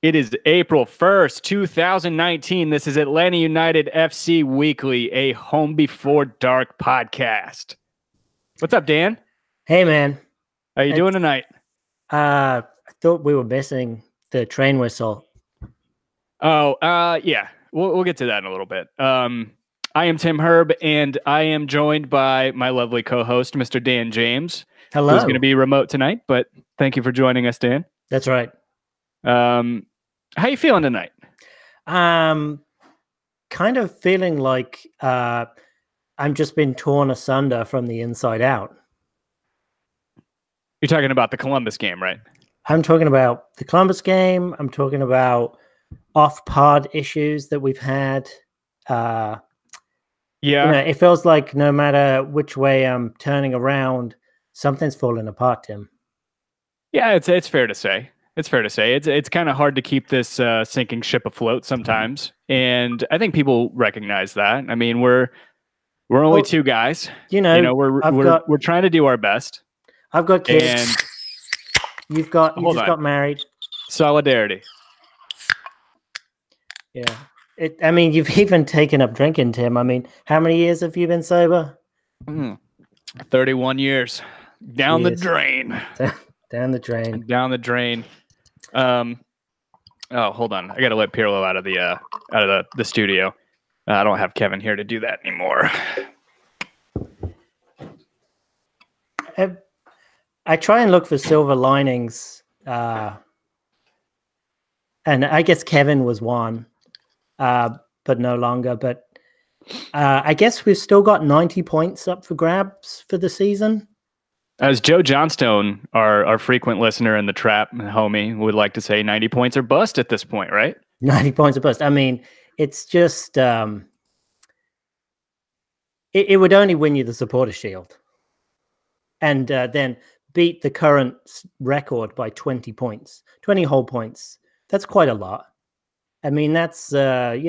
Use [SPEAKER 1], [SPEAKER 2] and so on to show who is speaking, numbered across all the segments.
[SPEAKER 1] It is April 1st, 2019. This is Atlanta United FC Weekly, a Home Before Dark podcast. What's up, Dan?
[SPEAKER 2] Hey, man.
[SPEAKER 1] How you doing tonight?
[SPEAKER 2] I thought we were missing the train whistle.
[SPEAKER 1] Yeah. We'll get to that in a little bit. I am Tim Herb, and I am joined by my lovely co-host, Mr. Dan James.
[SPEAKER 2] Hello.
[SPEAKER 1] Who's going to be remote tonight, but thank you for joining us, Dan.
[SPEAKER 2] That's right.
[SPEAKER 1] How you feeling tonight?
[SPEAKER 2] Kind of feeling like I'm just been torn asunder from the inside out.
[SPEAKER 1] You're talking about the Columbus game, right?
[SPEAKER 2] I'm talking about the Columbus game. I'm talking about off-pod issues that we've had. It feels like no matter which way I'm turning around, something's falling apart, Tim.
[SPEAKER 1] Yeah, it's fair to say. It's kind of hard to keep this sinking ship afloat sometimes, and I think people recognize that. I mean, we're only two guys. We're trying to do our best.
[SPEAKER 2] I've got kids. And you just got married.
[SPEAKER 1] Solidarity.
[SPEAKER 2] Yeah. You've even taken up drinking, Tim. I mean, how many years have you been sober?
[SPEAKER 1] 31 years. Down the drain.
[SPEAKER 2] Down the drain.
[SPEAKER 1] Down the drain. Hold on. I got to let Pirlo out of the studio. I don't have Kevin here to do that anymore.
[SPEAKER 2] I try and look for silver linings, and I guess Kevin was one, but no longer. But I guess we've still got 90 points up for grabs for the season.
[SPEAKER 1] As Joe Johnstone, our frequent listener in the trap homie, would like to say, 90 points are bust at this point, right?
[SPEAKER 2] 90 points are bust. I mean, it's just it would only win you the Supporter Shield, and then beat the current record by 20 points, 20 whole points. That's quite a lot. I mean, that's 7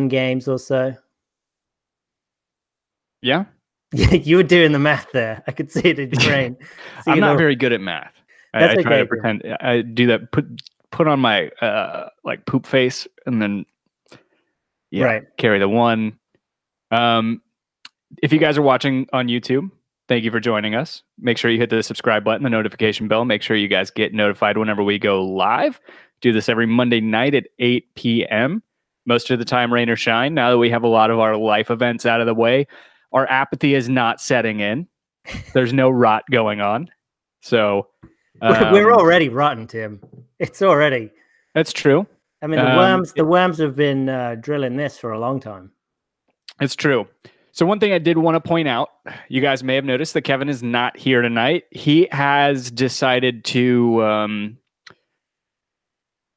[SPEAKER 2] games or so.
[SPEAKER 1] Yeah.
[SPEAKER 2] You were doing the math there. I could see it in your brain.
[SPEAKER 1] I'm not very good at math. I try to pretend. I do that. Put on my poop face, and then carry the one. If you guys are watching on YouTube, thank you for joining us. Make sure you hit the subscribe button, the notification bell. Make sure you guys get notified whenever we go live. Do this every Monday night at 8 p.m. Most of the time, rain or shine. Now that we have a lot of our life events out of the way, our apathy is not setting in. There's no rot going on. So
[SPEAKER 2] we're already rotten, Tim. It's already.
[SPEAKER 1] That's true.
[SPEAKER 2] I mean, the worms have been drilling this for a long time.
[SPEAKER 1] It's true. So one thing I did want to point out, you guys may have noticed that Kevin is not here tonight. He has decided to,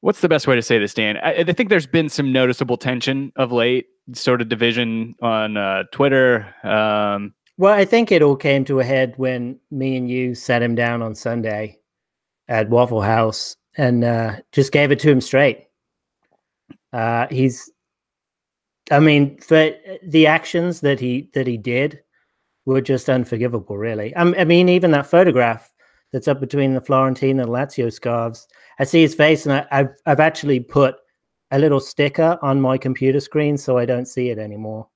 [SPEAKER 1] what's the best way to say this, Dan? I think there's been some noticeable tension of late, sort of division on Twitter.
[SPEAKER 2] Well, I think it all came to a head when me and you sat him down on Sunday at Waffle House and just gave it to him straight. For the actions that he did were just unforgivable, really. I mean, even that photograph that's up between the Florentine and Lazio scarves, I see his face, and I've actually put a little sticker on my computer screen so I don't see it anymore.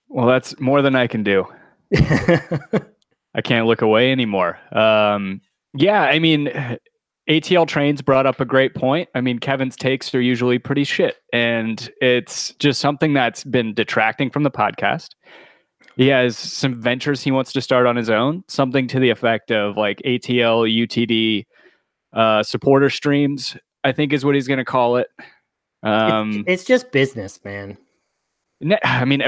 [SPEAKER 1] Well, that's more than I can do. I can't look away anymore. I mean, ATL Trains brought up a great point. I mean, Kevin's takes are usually pretty shit, and it's just something that's been detracting from the podcast. He has some ventures he wants to start on his own, something to the effect of like ATL, UTD, supporter streams, I think is what he's going to call it.
[SPEAKER 2] It's just business, man.
[SPEAKER 1] I mean,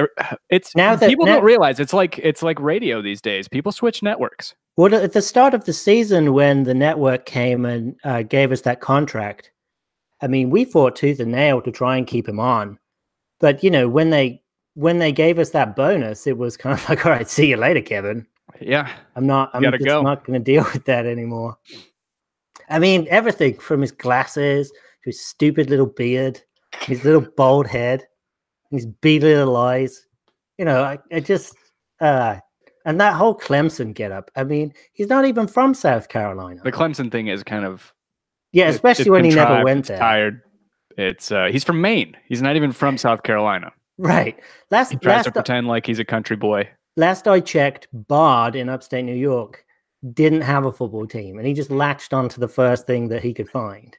[SPEAKER 1] people don't realize it's like radio these days. People switch networks.
[SPEAKER 2] Well, at the start of the season, when the network came and gave us that contract, I mean, we fought tooth and nail to try and keep him on. But when they gave us that bonus, it was kind of like, all right, see you later, Kevin.
[SPEAKER 1] Yeah,
[SPEAKER 2] I'm not going to deal with that anymore. I mean, everything from his glasses to his stupid little beard, his little bald head, his beady little eyes. I just and that whole Clemson getup. I mean, he's not even from South Carolina.
[SPEAKER 1] The Clemson thing is kind of
[SPEAKER 2] Yeah, especially when he never went there.
[SPEAKER 1] Tired. It's he's from Maine. He's not even from South Carolina.
[SPEAKER 2] Right.
[SPEAKER 1] He tries to pretend like he's a country boy.
[SPEAKER 2] Last I checked, Bard in upstate New York didn't have a football team, and he just latched onto the first thing that he could find.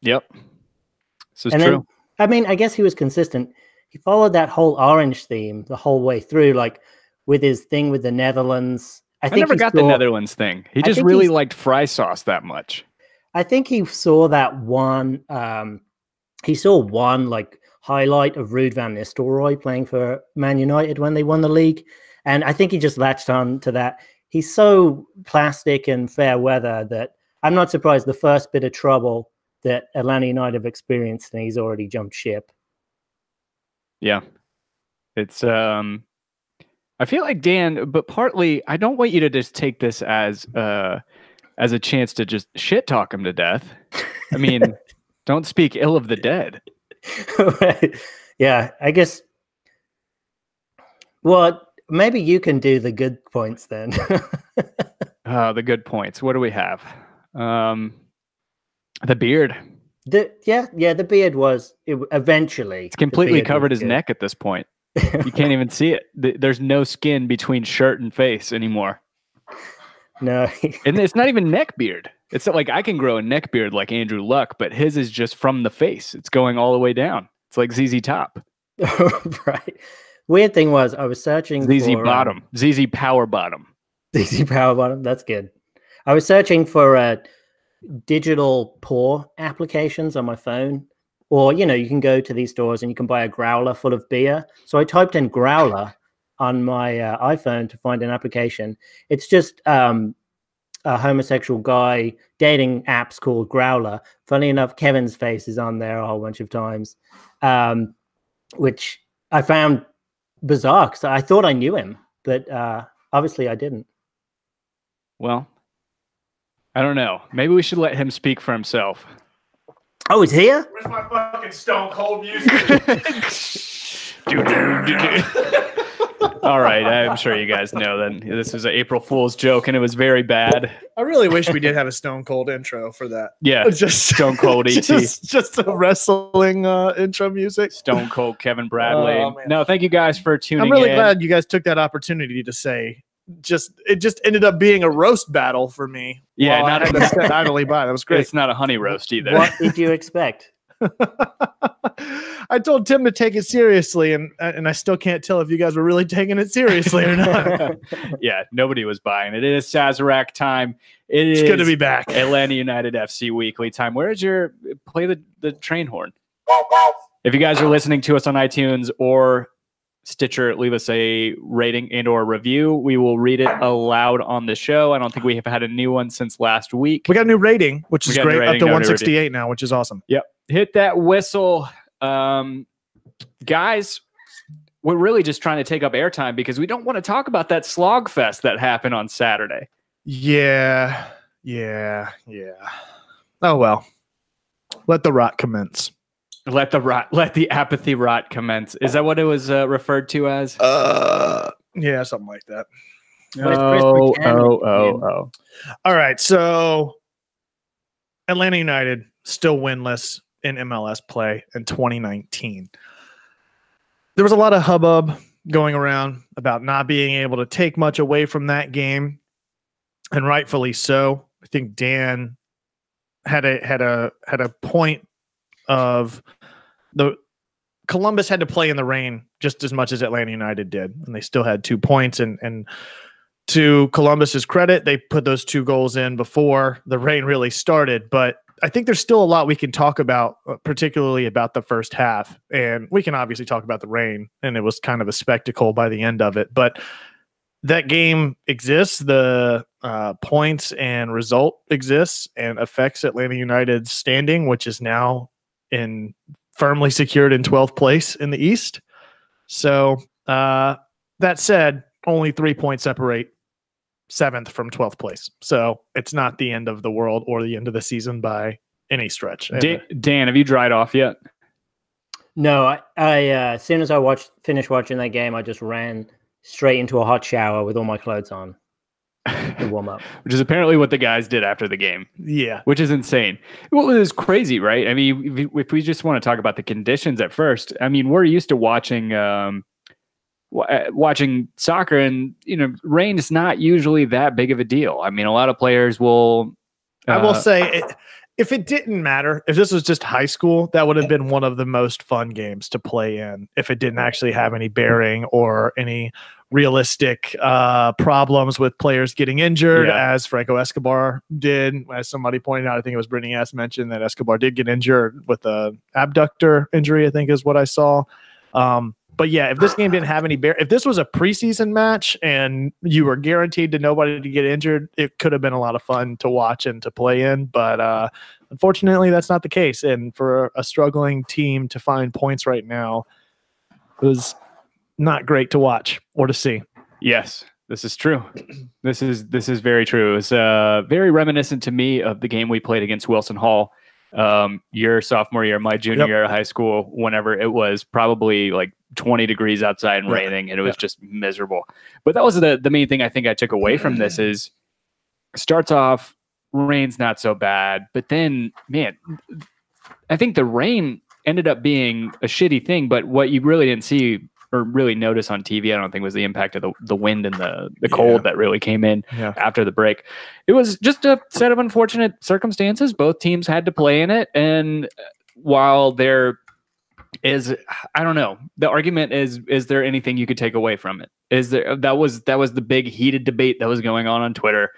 [SPEAKER 1] Yep. This is
[SPEAKER 2] true.
[SPEAKER 1] Then,
[SPEAKER 2] I mean, I guess he was consistent. He followed that whole orange theme the whole way through, like with his thing with the Netherlands.
[SPEAKER 1] I never got the Netherlands thing. He just really liked fry sauce that much.
[SPEAKER 2] I think he saw that one. He saw one like highlight of Ruud van Nistelrooy playing for Man United when they won the league, and I think he just latched on to that. He's so plastic and fair weather that I'm not surprised the first bit of trouble that Atlanta United have experienced, and he's already jumped ship.
[SPEAKER 1] Yeah, it's I feel like Dan, but partly I don't want you to just take this as a chance to just shit talk him to death. I mean, don't speak ill of the dead.
[SPEAKER 2] Yeah, I guess. Well, maybe you can do the good points then.
[SPEAKER 1] The good points. What do we have? The beard.
[SPEAKER 2] The beard was eventually.
[SPEAKER 1] It's completely covered his neck at this point. You can't even see it. There's no skin between shirt and face anymore.
[SPEAKER 2] No.
[SPEAKER 1] And it's not even neck beard. It's not like I can grow a neck beard like Andrew Luck, but his is just from the face. It's going all the way down. It's like ZZ Top.
[SPEAKER 2] Right. Weird thing was I was searching
[SPEAKER 1] ZZ for Bottom. ZZ Power Bottom.
[SPEAKER 2] ZZ Power Bottom. That's good. I was searching for digital pour applications on my phone. Or, you can go to these stores and you can buy a growler full of beer. So I typed in growler on my iPhone to find an application. It's just a homosexual guy dating apps called Growler. Funny enough, Kevin's face is on there a whole bunch of times, which I found bizarre because I thought I knew him, but obviously I didn't.
[SPEAKER 1] Well, I don't know. Maybe we should let him speak for himself.
[SPEAKER 2] Oh, he's here?
[SPEAKER 3] Where's my fucking Stone Cold music?
[SPEAKER 1] All right, I'm sure you guys know that this is an April Fool's joke, and it was very bad.
[SPEAKER 3] I really wish we did have a Stone Cold intro for that.
[SPEAKER 1] Yeah,
[SPEAKER 3] just
[SPEAKER 1] Stone Cold ET.
[SPEAKER 3] Just a wrestling intro music.
[SPEAKER 1] Stone Cold Kevin Bradley. No, thank you guys for tuning in.
[SPEAKER 3] I'm really glad you guys took that opportunity to say. It just ended up being a roast battle for me.
[SPEAKER 1] Yeah,
[SPEAKER 3] not I had to stand idly by. That was great.
[SPEAKER 1] It's not a honey roast either.
[SPEAKER 2] What did you expect?
[SPEAKER 3] I told Tim to take it seriously, and I still can't tell if you guys were really taking it seriously or not.
[SPEAKER 1] Yeah, nobody was buying it. It is Sazerac time.
[SPEAKER 3] It's good to be back.
[SPEAKER 1] Atlanta United FC Weekly time. Where is your play the train horn? If you guys are listening to us on iTunes or Stitcher, leave us a rating and or review. We will read it aloud on the show. I don't think we have had a new one since last week.
[SPEAKER 3] We got a new rating, which is great. Up to 168 now, which is awesome.
[SPEAKER 1] Yep. Hit that whistle. Guys, we're really just trying to take up airtime because we don't want to talk about that slog fest that happened on Saturday.
[SPEAKER 3] Yeah. Oh, well. Let the rot commence.
[SPEAKER 1] Let the apathy rot commence. Is that what it was referred to as?
[SPEAKER 3] Yeah, something like that.
[SPEAKER 1] Oh.
[SPEAKER 3] All right, so Atlanta United still winless in MLS play in 2019. There was a lot of hubbub going around about not being able to take much away from that game, and rightfully so. I think Dan had a point of the Columbus had to play in the rain just as much as Atlanta United did, and they still had 2 points. And to Columbus's credit, they put those 2 goals in before the rain really started. But I think there's still a lot we can talk about, particularly about the first half. And we can obviously talk about the rain, and it was kind of a spectacle by the end of it. But that game exists. The points and result exists and affects Atlanta United's standing, which is now firmly secured in 12th place in the East. So that said, only 3 points separate 7th from 12th place. So it's not the end of the world or the end of the season by any stretch.
[SPEAKER 1] Dan, have you dried off yet?
[SPEAKER 2] No, I as soon as I finished watching that game, I just ran straight into a hot shower with all my clothes on. to warm up.
[SPEAKER 1] Which is apparently what the guys did after the game.
[SPEAKER 3] Yeah.
[SPEAKER 1] Which is insane. Well, it was crazy, right? I mean, if we just want to talk about the conditions at first, I mean, we're used to watching watching soccer, and rain is not usually that big of a deal. I mean, a lot of players will.
[SPEAKER 3] I will say, if it didn't matter, if this was just high school, that would have been one of the most fun games to play in. If it didn't actually have any bearing or any realistic problems with players getting injured, as Franco Escobar did. As somebody pointed out, I think it was Brittany S. mentioned that Escobar did get injured with a abductor injury, I think is what I saw. But yeah, if this game didn't have any if this was a preseason match and you were guaranteed to nobody to get injured, it could have been a lot of fun to watch and to play in. But unfortunately, that's not the case. And for a struggling team to find points right now, it was not great to watch or to see.
[SPEAKER 1] Yes, this is true. This is very true. It was very reminiscent to me of the game we played against Wilson Hall your sophomore year, my junior year of high school, whenever it was probably like 20 degrees outside and raining, and it was just miserable. But that was the main thing I think I took away from this is starts off, rain's not so bad, but then, man, I think the rain ended up being a shitty thing, but what you really didn't see or really notice on TV, I don't think, was the impact of the wind and the cold that really came in after the break. It was just a set of unfortunate circumstances. Both teams had to play in it. And while there is, I don't know, the argument is there anything you could take away from it? That was the big heated debate that was going on Twitter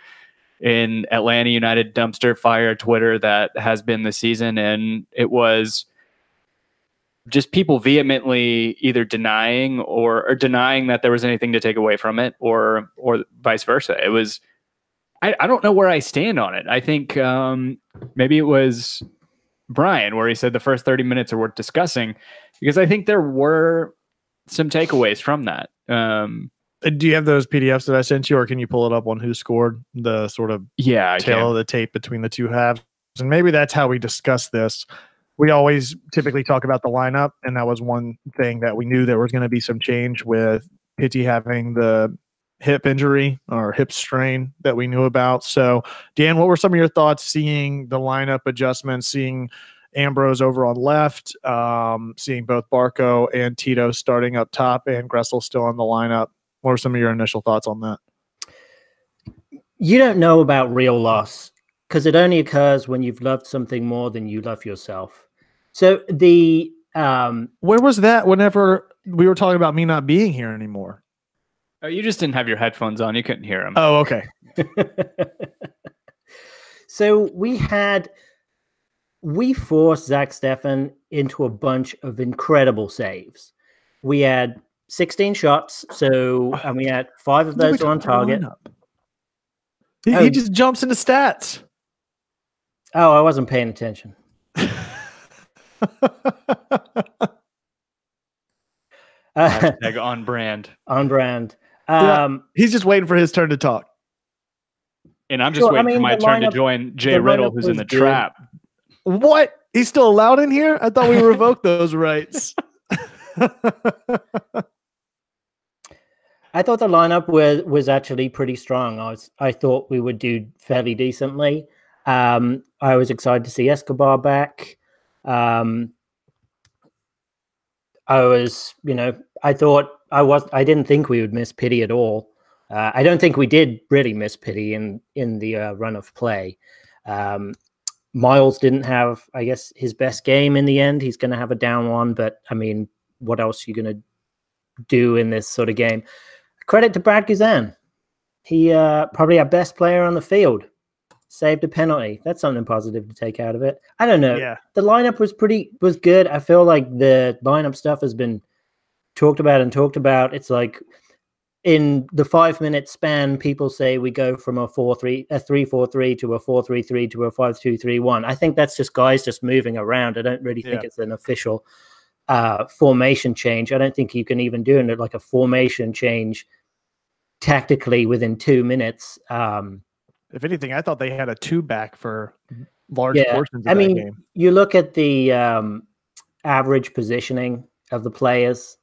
[SPEAKER 1] in Atlanta United dumpster fire Twitter that has been this season. And it was just people vehemently either denying that there was anything to take away from it, or vice versa. It was, I don't know where I stand on it. I think maybe it was Brian where he said the first 30 minutes are worth discussing, because I think there were some takeaways from that.
[SPEAKER 3] Do you have those PDFs that I sent you, or can you pull it up on who scored, the sort of tail of the tape between the two halves? And maybe that's how we discuss this. We always typically talk about the lineup, and that was one thing that we knew there was going to be some change with Pitti having the hip injury or hip strain that we knew about. So, Dan, what were some of your thoughts seeing the lineup adjustments, seeing Ambrose over on left, seeing both Barco and Tito starting up top and Gressel still on the lineup? What were some of your initial thoughts on that?
[SPEAKER 2] You don't know about real loss because it only occurs when you've loved something more than you love yourself. So the
[SPEAKER 3] where was that whenever we were talking about me not being here anymore?
[SPEAKER 1] Oh, you just didn't have your headphones on. You couldn't hear them.
[SPEAKER 3] Oh, okay.
[SPEAKER 2] So we forced Zach Steffen into a bunch of incredible saves. We had 16 shots, and we had 5 of those on target.
[SPEAKER 3] He just jumps into stats.
[SPEAKER 2] Oh, I wasn't paying attention.
[SPEAKER 1] Hashtag on brand.
[SPEAKER 2] On brand.
[SPEAKER 3] He's just waiting for his turn to talk.
[SPEAKER 1] And I'm just waiting for my turn to join Jay Riddle, who's in the trap.
[SPEAKER 3] What? He's still allowed in here? I thought we revoked those rights.
[SPEAKER 2] I thought the lineup was actually pretty strong. I thought we would do fairly decently. I was excited to see Escobar back. I didn't think we would miss Pitti at all. I don't think we did really miss Pitti in the run of play. Miles didn't have, I guess, his best game in the end. He's going to have a down one, but I mean, what else are you going to do in this sort of game? Credit to Brad Guzan. He probably our best player on the field. Saved a penalty. That's something positive to take out of it. I don't know.
[SPEAKER 3] Yeah.
[SPEAKER 2] The lineup was good. I feel like the lineup stuff has been talked about. It's like in the 5-minute span, people say we go from a 3-4-3 to a 4-3-3 to a 5-2-3-1. I think that's just guys just moving around. I don't really think it's an official formation change. I don't think you can even do like a formation change tactically within 2 minutes.
[SPEAKER 3] If anything, I thought they had a 2-back for large portions of that game.
[SPEAKER 2] You look at the average positioning of the players.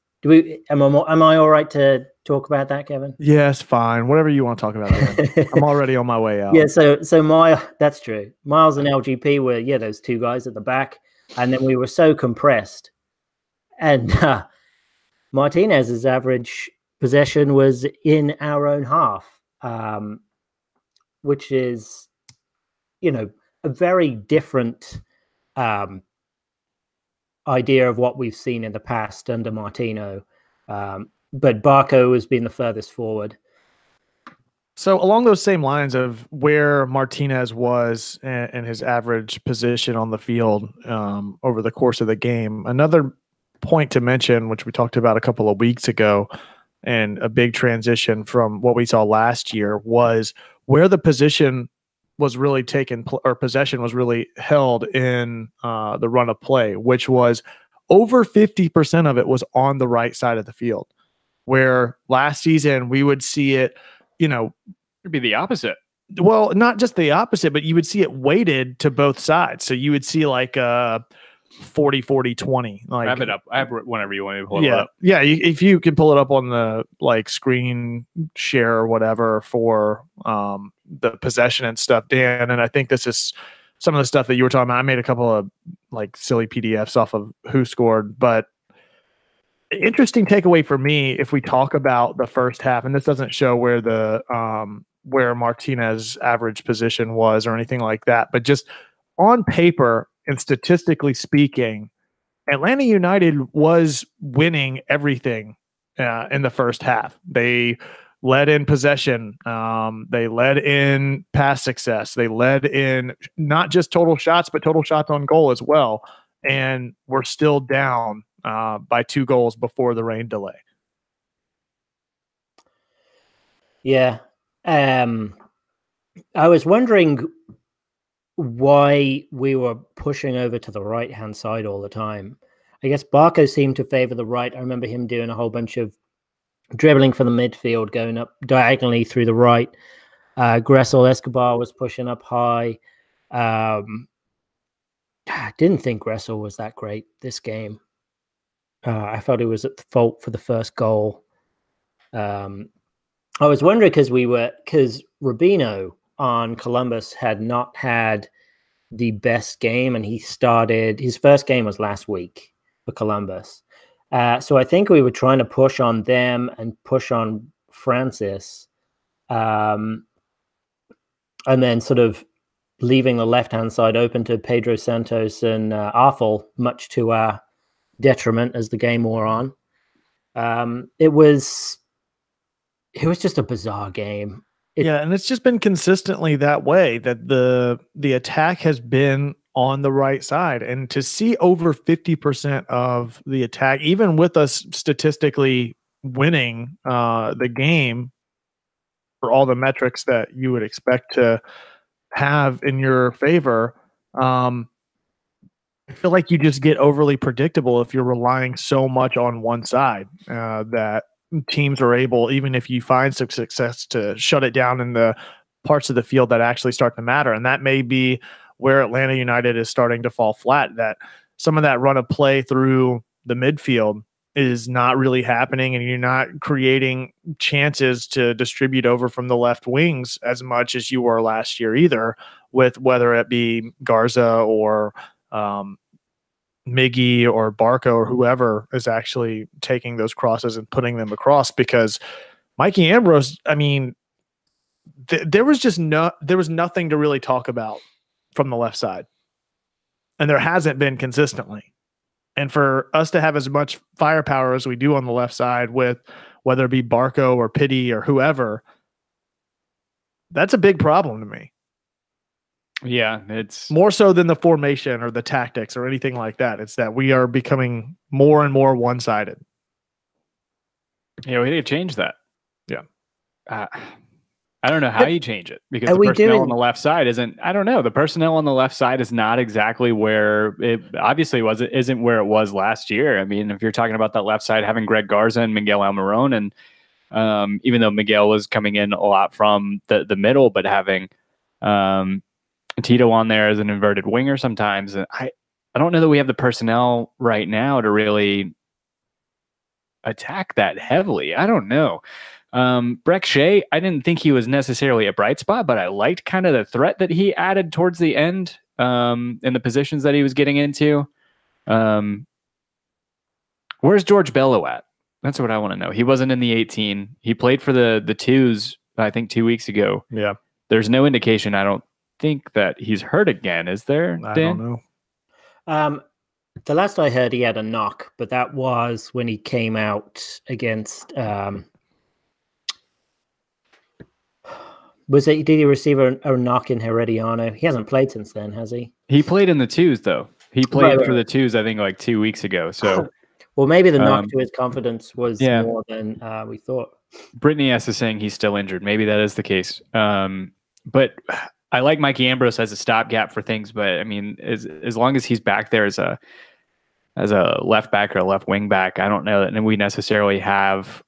[SPEAKER 2] Am I all right to talk about that, Kevin?
[SPEAKER 3] Yes, fine. Whatever you want to talk about. I'm already on my way out.
[SPEAKER 2] Yeah, so that's true. Miles and LGP were those two guys at the back, and then we were so compressed, and Martinez's average possession was in our own half, which is a very different idea of what we've seen in the past under Martino. But Barco has been the furthest forward.
[SPEAKER 3] So along those same lines of where Martinez was and his average position on the field over the course of the game, another point to mention, which we talked about a couple of weeks ago, and a big transition from what we saw last year, was where the position was really taken, or possession was really held in the run of play, which was over 50% of it was on the right side of the field, where last season we would see it,
[SPEAKER 1] it'd be the opposite.
[SPEAKER 3] Well, not just the opposite, but you would see it weighted to both sides. So you would see like 40, 40, 20. Like,
[SPEAKER 1] I have it up. I have whenever you want me to pull it up.
[SPEAKER 3] Yeah. If you can pull it up on the screen share or whatever for the possession and stuff, Dan. And I think this is some of the stuff that you were talking about. I made a couple of silly PDFs off of who scored, but interesting takeaway for me, if we talk about the first half, and this doesn't show where the where Martinez average position was or anything like that, but just on paper and statistically speaking, Atlanta United was winning everything in the first half. They led in possession. They led in pass success. They led in not just total shots, but total shots on goal as well. And we're still down by 2 goals before the rain delay.
[SPEAKER 2] Yeah. I was wondering why we were pushing over to the right-hand side all the time. I guess Barco seemed to favor the right. I remember him doing a whole bunch of dribbling from the midfield, going up diagonally through the right. Gressel Escobar was pushing up high. I didn't think Gressel was that great this game. I felt he was at fault for the first goal. I was wondering because Rubino on Columbus had not had the best game, and his first game was last week for Columbus. So I think we were trying to push on them and push on Francis, and then sort of leaving the left-hand side open to Pedro Santos and Arthel, much to our detriment as the game wore on. It was just a bizarre game.
[SPEAKER 3] And it's just been consistently that way, that the attack has been on the right side. And to see over 50% of the attack, even with us statistically winning the game for all the metrics that you would expect to have in your favor, I feel like you just get overly predictable if you're relying so much on one side that teams are able, even if you find some success, to shut it down in the parts of the field that actually start to matter. And that may be where Atlanta United is starting to fall flat, that some of that run of play through the midfield is not really happening, and you're not creating chances to distribute over from the left wings as much as you were last year either, with whether it be Garza or Miggy or Barco or whoever is actually taking those crosses and putting them across. Because Mikey Ambrose, I mean, there was nothing to really talk about from the left side, and there hasn't been consistently. And for us to have as much firepower as we do on the left side, with whether it be Barco or Pity or whoever, that's a big problem to me.
[SPEAKER 1] Yeah, it's
[SPEAKER 3] more so than the formation or the tactics or anything like that. It's that we are becoming more and more one-sided.
[SPEAKER 1] Yeah, we need to change that.
[SPEAKER 3] Yeah.
[SPEAKER 1] I don't know how you change it, because the personnel on the left side isn't. I don't know. The personnel on the left side is not exactly where it obviously isn't where it was last year. I mean, if you're talking about that left side having Greg Garza and Miguel Almiron, and even though Miguel was coming in a lot from the middle, but having Tito on there as an inverted winger sometimes, and I don't know that we have the personnel right now to really attack that heavily. I don't know. Breck Shea, I didn't think he was necessarily a bright spot, but I liked kind of the threat that he added towards the end in the positions that he was getting into. Where's George Bello at? That's what I want to know. He wasn't in the 18. He played for the twos, I think 2 weeks ago.
[SPEAKER 3] Yeah.
[SPEAKER 1] There's no indication, I don't think, that he's hurt again. Is there, Dan?
[SPEAKER 3] I don't know.
[SPEAKER 2] The last I heard, he had a knock, but that was when he came out against. Did he receive a knock in Herediano? He hasn't played since then, has he?
[SPEAKER 1] He played in the twos, though. He played for the twos, I think, like 2 weeks ago. So,
[SPEAKER 2] well, maybe the knock to his confidence was
[SPEAKER 1] yeah.
[SPEAKER 2] more than we thought.
[SPEAKER 1] Brittany S is saying he's still injured. Maybe that is the case. But I like Mikey Ambrose as a stopgap for things. But I mean, as long as he's back there as a left back or a left wing back, I don't know that we necessarily have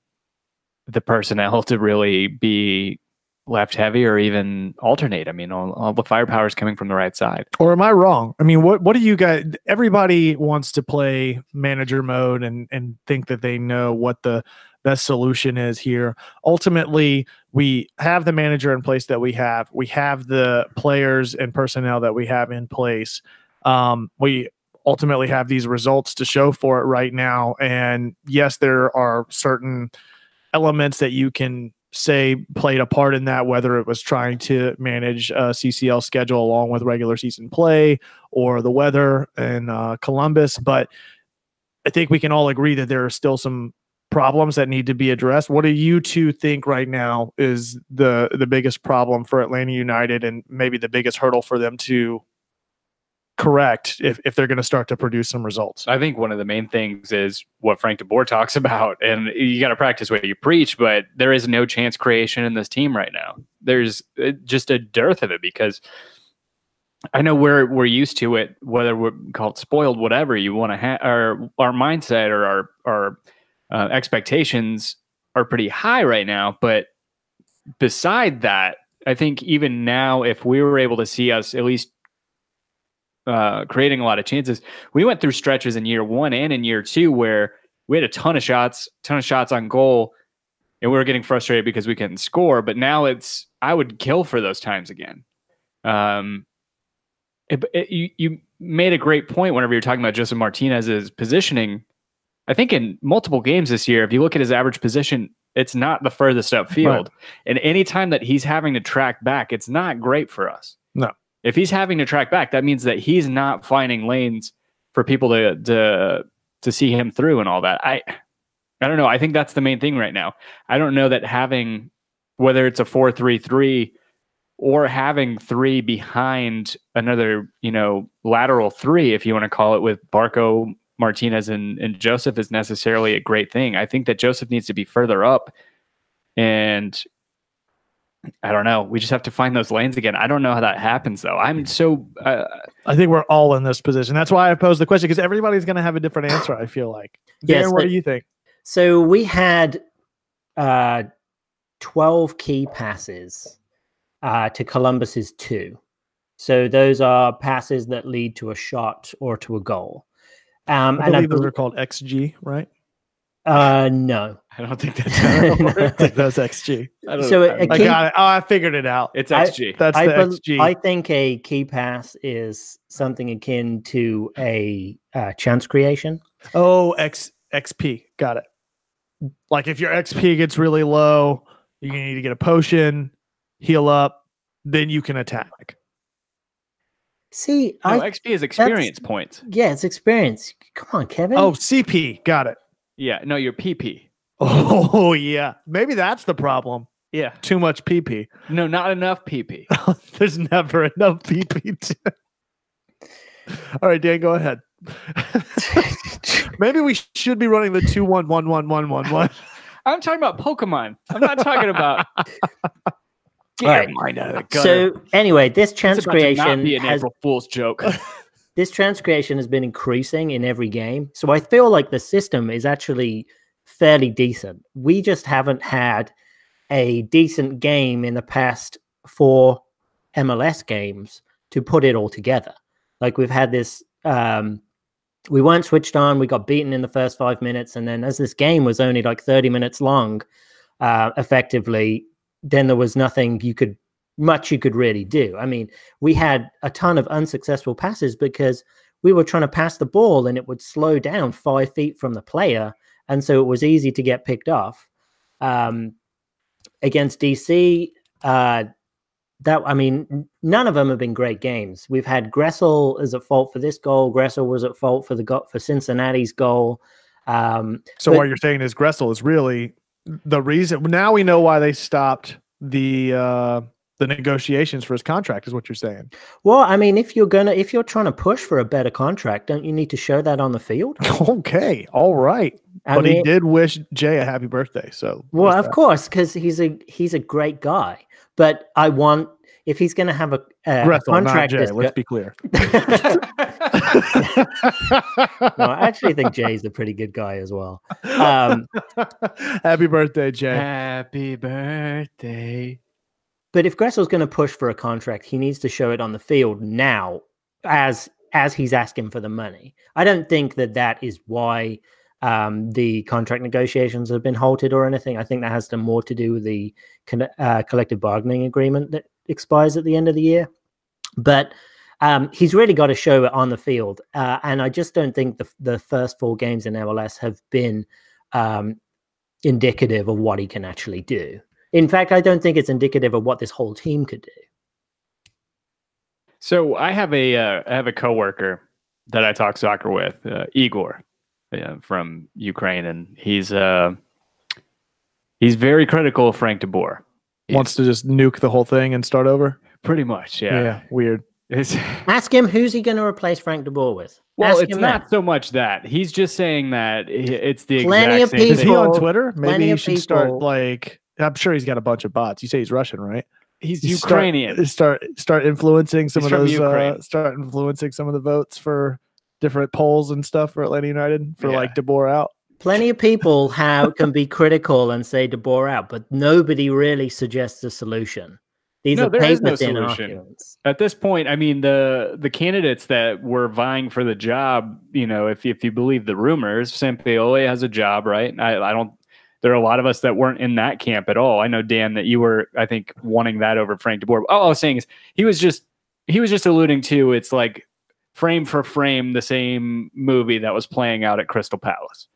[SPEAKER 1] the personnel to really be left heavy or even alternate. I mean, all the firepower is coming from the right side.
[SPEAKER 3] Or am I wrong? I mean, what do you guys? Everybody wants to play manager mode and think that they know what the best solution is here. Ultimately, we have the manager in place that we have. We have the players and personnel that we have in place. We ultimately have these results to show for it right now. And yes, there are certain elements that you can say played a part in that, whether it was trying to manage a CCL schedule along with regular season play or the weather in Columbus. But I think we can all agree that there are still some problems that need to be addressed. What do you two think right now is the biggest problem for Atlanta United and maybe the biggest hurdle for them to correct if they're going to start to produce some results?
[SPEAKER 1] I think one of the main things is what Frank DeBoer talks about, and you got to practice what you preach, but there is no chance creation in this team right now. There's just a dearth of it, because I know we're used to it, whether we're called spoiled, whatever you want to have, our mindset or our expectations are pretty high right now. But beside that, I think even now, if we were able to see us at least creating a lot of chances. We went through stretches in year one and in year two where we had a ton of shots on goal, and we were getting frustrated because we couldn't score. But now I would kill for those times again. You made a great point whenever you're talking about Joseph Martinez's positioning. I think in multiple games this year, if you look at his average position, it's not the furthest upfield. Right. And any time that he's having to track back, it's not great for us.
[SPEAKER 3] No.
[SPEAKER 1] If he's having to track back, that means that he's not finding lanes for people to see him through and all that. I don't know. I think that's the main thing right now. I don't know that having, whether it's a 4-3-3 or having three behind another, lateral three, if you want to call it, with Barco, Martinez, and Joseph, is necessarily a great thing. I think that Joseph needs to be further up, and I don't know. We just have to find those lanes again. I don't know how that happens, though. I'm so...
[SPEAKER 3] I think we're all in this position. That's why I posed the question, because everybody's going to have a different answer, I feel like. Dan,
[SPEAKER 2] yes,
[SPEAKER 3] what do you think?
[SPEAKER 2] So we had 12 key passes to Columbus's 2. So those are passes that lead to a shot or to a goal.
[SPEAKER 3] I believe those are called XG, right?
[SPEAKER 2] No.
[SPEAKER 1] I don't think that's how it works.
[SPEAKER 3] I think that's XG.
[SPEAKER 2] I
[SPEAKER 3] got it. Oh, I figured it out.
[SPEAKER 1] It's XG.
[SPEAKER 3] That's the XG.
[SPEAKER 2] I think a key pass is something akin to a chance creation.
[SPEAKER 3] Oh, XP. Got it. Like if your XP gets really low, you need to get a potion, heal up, then you can attack.
[SPEAKER 2] See,
[SPEAKER 1] XP is experience points.
[SPEAKER 2] Yeah, it's experience. Come on, Kevin.
[SPEAKER 3] Oh, CP. Got it.
[SPEAKER 1] Yeah, no, your PP.
[SPEAKER 3] Oh, yeah. Maybe that's the problem.
[SPEAKER 1] Yeah.
[SPEAKER 3] Too much PP.
[SPEAKER 1] No, not enough PP.
[SPEAKER 3] There's never enough PP. All right, Dan, go ahead. Maybe we should be running the 2-1-1-1-1-1-1.
[SPEAKER 1] I'm talking about Pokemon. I'm not talking about... Get your mind out of the gutter.
[SPEAKER 2] So anyway, this chance creation
[SPEAKER 1] not be an April Fool's joke.
[SPEAKER 2] This chance creation has been increasing in every game. So I feel like the system is actually fairly decent. We just haven't had a decent game in the past 4 MLS games to put it all together. Like we've had this we weren't switched on. We got beaten in the first 5 minutes. And then as this game was only like 30 minutes long, effectively, then there was nothing you could really do. I mean, we had a ton of unsuccessful passes because we were trying to pass the ball and it would slow down 5 feet from the player. And so it was easy to get picked off. Against DC, I mean, none of them have been great games. We've had Gressel is at fault for this goal. Gressel was at fault for Cincinnati's goal.
[SPEAKER 3] So what you're saying is Gressel is really the reason. Now we know why they stopped the negotiations for his contract, is what you're saying.
[SPEAKER 2] Well, I mean, if you're trying to push for a better contract, don't you need to show that on the field?
[SPEAKER 3] Okay, all right. But he did wish Jay a happy birthday. So
[SPEAKER 2] of course, because he's a great guy. But I want, if he's going to have a contract,
[SPEAKER 3] Jay, let's be clear.
[SPEAKER 2] No, I actually think Jay's a pretty good guy as well.
[SPEAKER 3] Happy birthday, Jay.
[SPEAKER 1] Happy birthday.
[SPEAKER 2] But if Gressel's going to push for a contract, he needs to show it on the field now, as he's asking for the money. I don't think that is why the contract negotiations have been halted or anything. I think that has more to do with the collective bargaining agreement that expires at the end of the year. But he's really got to show it on the field. And I just don't think the first 4 games in MLS have been indicative of what he can actually do. In fact, I don't think it's indicative of what this whole team could do.
[SPEAKER 1] So I have a coworker that I talk soccer with, Igor, from Ukraine, and he's very critical of Frank de Boer.
[SPEAKER 3] Wants to just nuke the whole thing and start over?
[SPEAKER 1] Pretty much, yeah.
[SPEAKER 3] Yeah, weird.
[SPEAKER 2] Ask him who's he going to replace Frank de Boer with.
[SPEAKER 1] Well, it's not so much that. He's just saying that it's the
[SPEAKER 2] Plenty
[SPEAKER 1] exact
[SPEAKER 2] of
[SPEAKER 1] same
[SPEAKER 3] Is he
[SPEAKER 1] thing.
[SPEAKER 3] on Twitter? Maybe
[SPEAKER 2] Plenty
[SPEAKER 3] he
[SPEAKER 2] of
[SPEAKER 3] should start
[SPEAKER 2] people.
[SPEAKER 3] like. I'm sure he's got a bunch of bots. You say he's Russian, right?
[SPEAKER 1] He's Ukrainian.
[SPEAKER 3] Start influencing some
[SPEAKER 1] He's
[SPEAKER 3] of
[SPEAKER 1] from
[SPEAKER 3] those.
[SPEAKER 1] Ukraine.
[SPEAKER 3] Start influencing some of the votes for different polls and stuff for Atlanta United for like De Boer out.
[SPEAKER 2] Plenty of people can be critical and say De Boer out, but nobody really suggests a solution. These are
[SPEAKER 1] there is no
[SPEAKER 2] paper-thin
[SPEAKER 1] solution.
[SPEAKER 2] arguments.
[SPEAKER 1] At this point, I mean, the candidates that were vying for the job, if you believe the rumors, Sampaoli has a job, right? I don't. There are a lot of us that weren't in that camp at all. I know, Dan, that you were, I think, wanting that over Frank de Boer. All I was saying is he was just alluding to, it's like frame for frame the same movie that was playing out at Crystal Palace.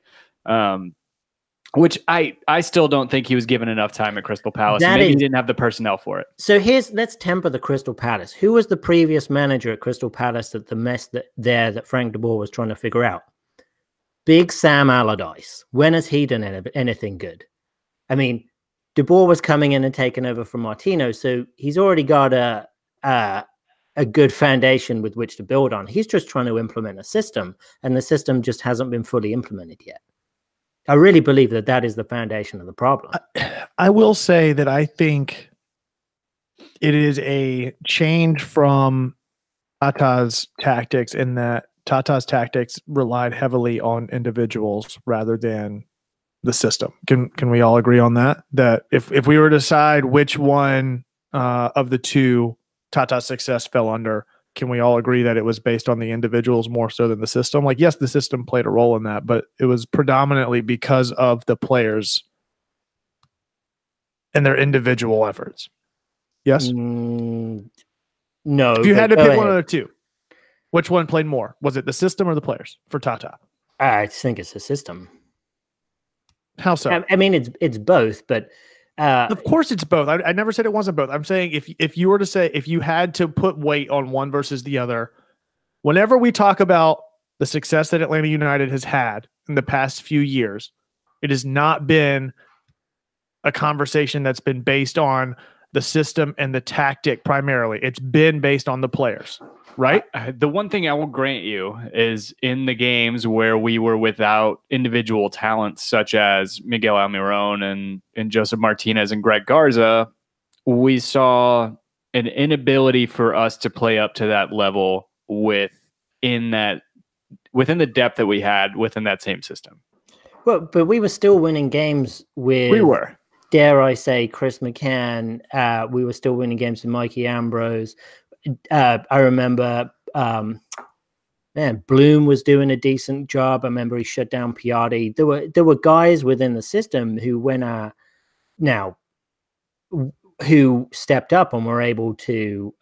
[SPEAKER 1] Which I still don't think he was given enough time at Crystal Palace. Maybe he didn't have the personnel for it.
[SPEAKER 2] So let's temper the Crystal Palace. Who was the previous manager at Crystal Palace that the mess that Frank de Boer was trying to figure out? Big Sam Allardyce. When has he done anything good? I mean, De Boer was coming in and taking over from Martino, so he's already got a good foundation with which to build on. He's just trying to implement a system, and the system just hasn't been fully implemented yet. I really believe that is the foundation of the problem.
[SPEAKER 3] I will say that I think it is a change from Tata's tactics in that Tata's tactics relied heavily on individuals rather than the system. Can we all agree on that? That if we were to decide which one of the two Tata's success fell under, can we all agree that it was based on the individuals more so than the system? Like, yes, the system played a role in that, but it was predominantly because of the players and their individual efforts. Yes?
[SPEAKER 2] No.
[SPEAKER 3] If you had to pick one of the two, which one played more? Was it the system or the players for Tata?
[SPEAKER 2] I think it's the system.
[SPEAKER 3] How so?
[SPEAKER 2] I mean, it's both, but
[SPEAKER 3] of course it's both. I never said it wasn't both. I'm saying if you were to say, if you had to put weight on one versus the other, whenever we talk about the success that Atlanta United has had in the past few years, it has not been a conversation that's been based on the system and the tactic primarily. It's been based on the players, right?
[SPEAKER 1] The one thing I will grant you is in the games where we were without individual talents such as Miguel Almiron and Joseph Martinez and Greg Garza, we saw an inability for us to play up to that level within the depth that we had within that same system.
[SPEAKER 2] Well, but we were still winning games with.
[SPEAKER 1] We were.
[SPEAKER 2] Dare I say, Chris McCann. We were still winning games with Mikey Ambrose. I remember man, Bloom was doing a decent job. I remember he shut down Piatti. There were guys within the system who who stepped up and were able to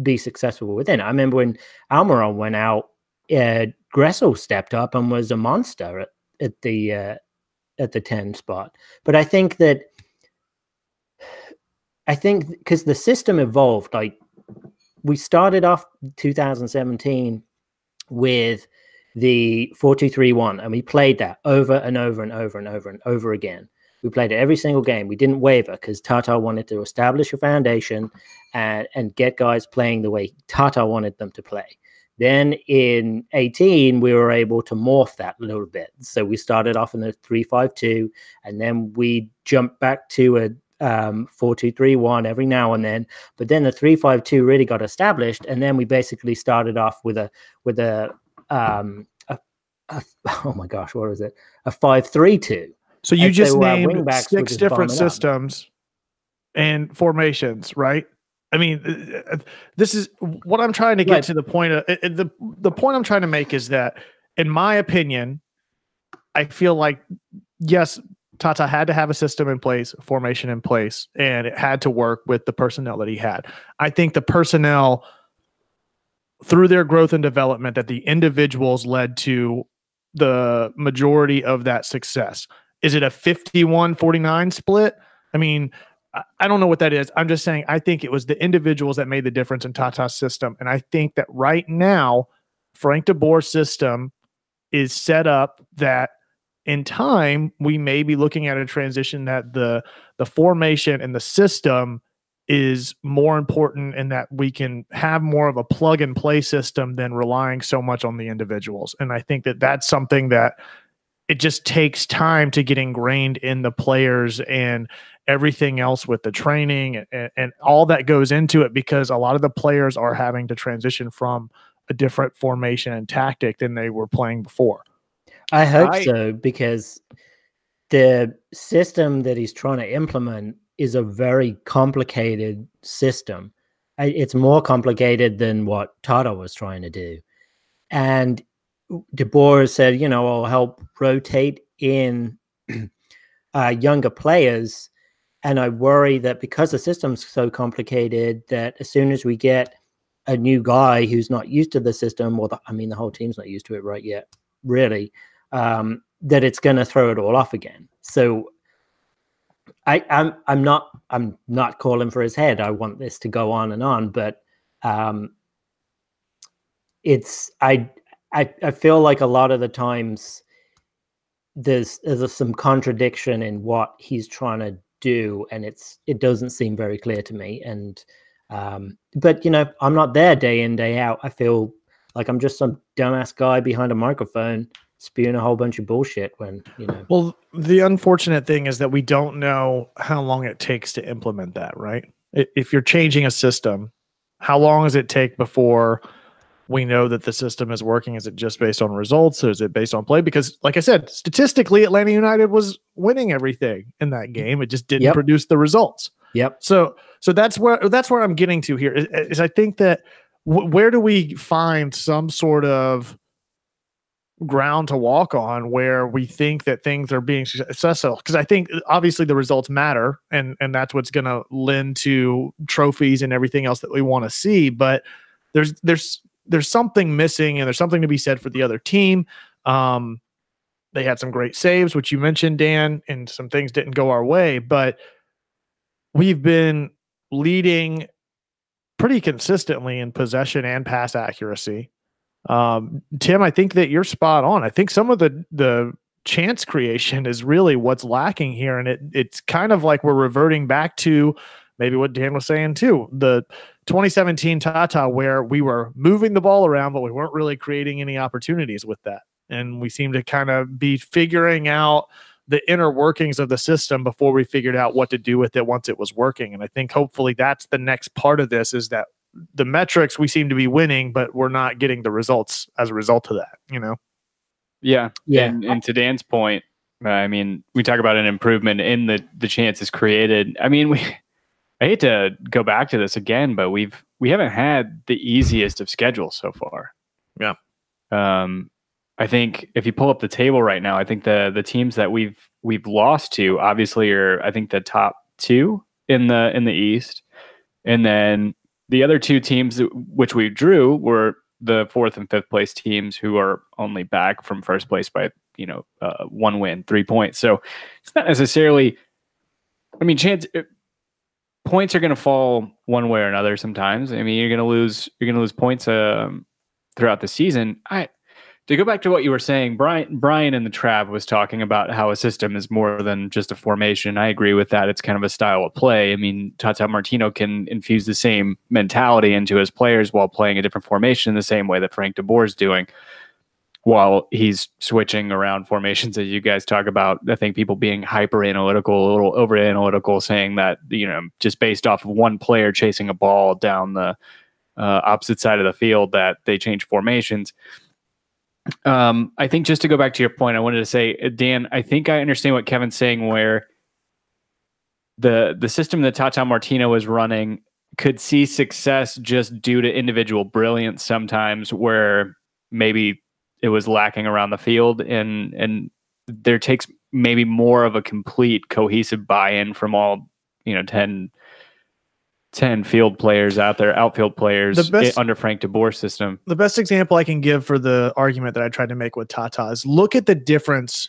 [SPEAKER 2] be successful within. I remember when Almiron went out, Gressel stepped up and was a monster at the 10 spot. But I think because the system evolved, like we started off 2017 with the 4-2-3-1, and we played that over and over and over and over and over again. We played it every single game. We didn't waver because Tata wanted to establish a foundation and get guys playing the way Tata wanted them to play. Then in 18, we were able to morph that a little bit. So we started off in the 3-5-2, and then we jumped back to a 4-2-3-1 every now and then. But then the 3-5-2 really got established, and then we basically started off with a oh my gosh, what was it? A 5-3-2.
[SPEAKER 3] So you just named 6 different systems and formations, right? I mean, this is what I'm trying to get to the point of. The point I'm trying to make is that, in my opinion, I feel like, yes, Tata had to have a system in place, a formation in place, and it had to work with the personnel that he had. I think the personnel, through their growth and development, that the individuals led to the majority of that success. Is it a 51-49 split? I mean, I don't know what that is. I'm just saying I think it was the individuals that made the difference in Tata's system. And I think that right now, Frank de Boer's system is set up that in time, we may be looking at a transition that the formation and the system is more important, and that we can have more of a plug and play system than relying so much on the individuals. And I think that that's something that it just takes time to get ingrained in the players and everything else with the training and all that goes into it, because a lot of the players are having to transition from a different formation and tactic than they were playing before.
[SPEAKER 2] I hope so, because the system that he's trying to implement is a very complicated system. It's more complicated than what Tata was trying to do. And de Boer said, you know, I'll help rotate in younger players. And I worry that because the system's so complicated, that as soon as we get a new guy who's not used to the system, or the whole team's not used to it right yet, really, that it's going to throw it all off again. So I'm not calling for his head. I want this to go on and on, but I feel like a lot of the times there's some contradiction in what he's trying to do, and it doesn't seem very clear to me. And but you know, I'm not there day in, day out. I feel like I'm just some dumbass guy behind a microphone spewing a whole bunch of bullshit when, you know.
[SPEAKER 3] Well, the unfortunate thing is that we don't know how long it takes to implement that, right? If you're changing a system, how long does it take before we know that the system is working? Is it just based on results, or is it based on play? Because, like I said, statistically, Atlanta United was winning everything in that game. It just didn't produce the results.
[SPEAKER 2] Yep.
[SPEAKER 3] So that's where I'm getting to here. Is I think that where do we find some sort of ground to walk on where we think that things are being successful? Because I think obviously the results matter, and that's what's going to lend to trophies and everything else that we want to see. But there's something missing, and there's something to be said for the other team. They had some great saves, which you mentioned, Dan, and some things didn't go our way, but we've been leading pretty consistently in possession and pass accuracy. Tim, I think that you're spot on. I think some of the chance creation is really what's lacking here, and it's kind of like we're reverting back to maybe what Dan was saying too, the 2017 Tata, where we were moving the ball around, but we weren't really creating any opportunities with that. And we seem to kind of be figuring out the inner workings of the system before we figured out what to do with it once it was working. And I think hopefully that's the next part of this, is that the metrics, we seem to be winning, but we're not getting the results as a result of that, you know?
[SPEAKER 1] Yeah. And to Dan's point, I mean, we talk about an improvement in the chances created. I mean, I hate to go back to this again, but we haven't had the easiest of schedules so far.
[SPEAKER 3] Yeah.
[SPEAKER 1] I think if you pull up the table right now, I think the teams that we've lost to obviously are, I think, the top two in the East, and then the other two teams which we drew were the fourth and fifth place teams who are only back from first place by 1 win, 3 points. So it's not necessarily. I mean, points are going to fall one way or another sometimes. I mean, you're going to lose points throughout the season. To go back to what you were saying, Brian in the Trav was talking about how a system is more than just a formation. I agree with that. It's kind of a style of play. I mean, Tata Martino can infuse the same mentality into his players while playing a different formation in the same way that Frank de Boer is doing, while he's switching around formations, as you guys talk about. I think people being hyper analytical, a little over analytical, saying that, just based off of one player chasing a ball down the opposite side of the field, that they change formations. I think, just to go back to your point, I wanted to say, Dan, I think I understand what Kevin's saying, where the system that Tata Martino is running could see success just due to individual brilliance sometimes, where maybe it was lacking around the field, and there takes maybe more of a complete cohesive buy-in from all 10 field players out there, outfield players, under Frank de Boer's system.
[SPEAKER 3] The best example I can give for the argument that I tried to make with Tata is look at the difference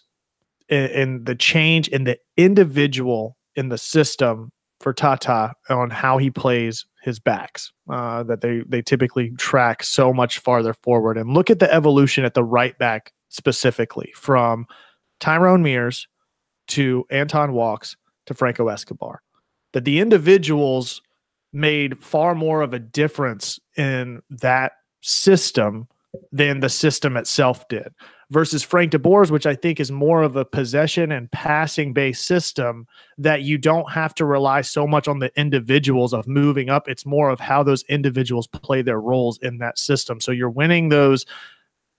[SPEAKER 3] in the change in the individual in the system for Tata on how he plays his backs, that they typically track so much farther forward. And look at the evolution at the right back specifically, from Tyrone Mears to Anton Walks to Franco Escobar, that the individuals made far more of a difference in that system than the system itself did, versus Frank de Boer's, which I think is more of a possession and passing based system, that you don't have to rely so much on the individuals of moving up. It's more of how those individuals play their roles in that system. So you're winning those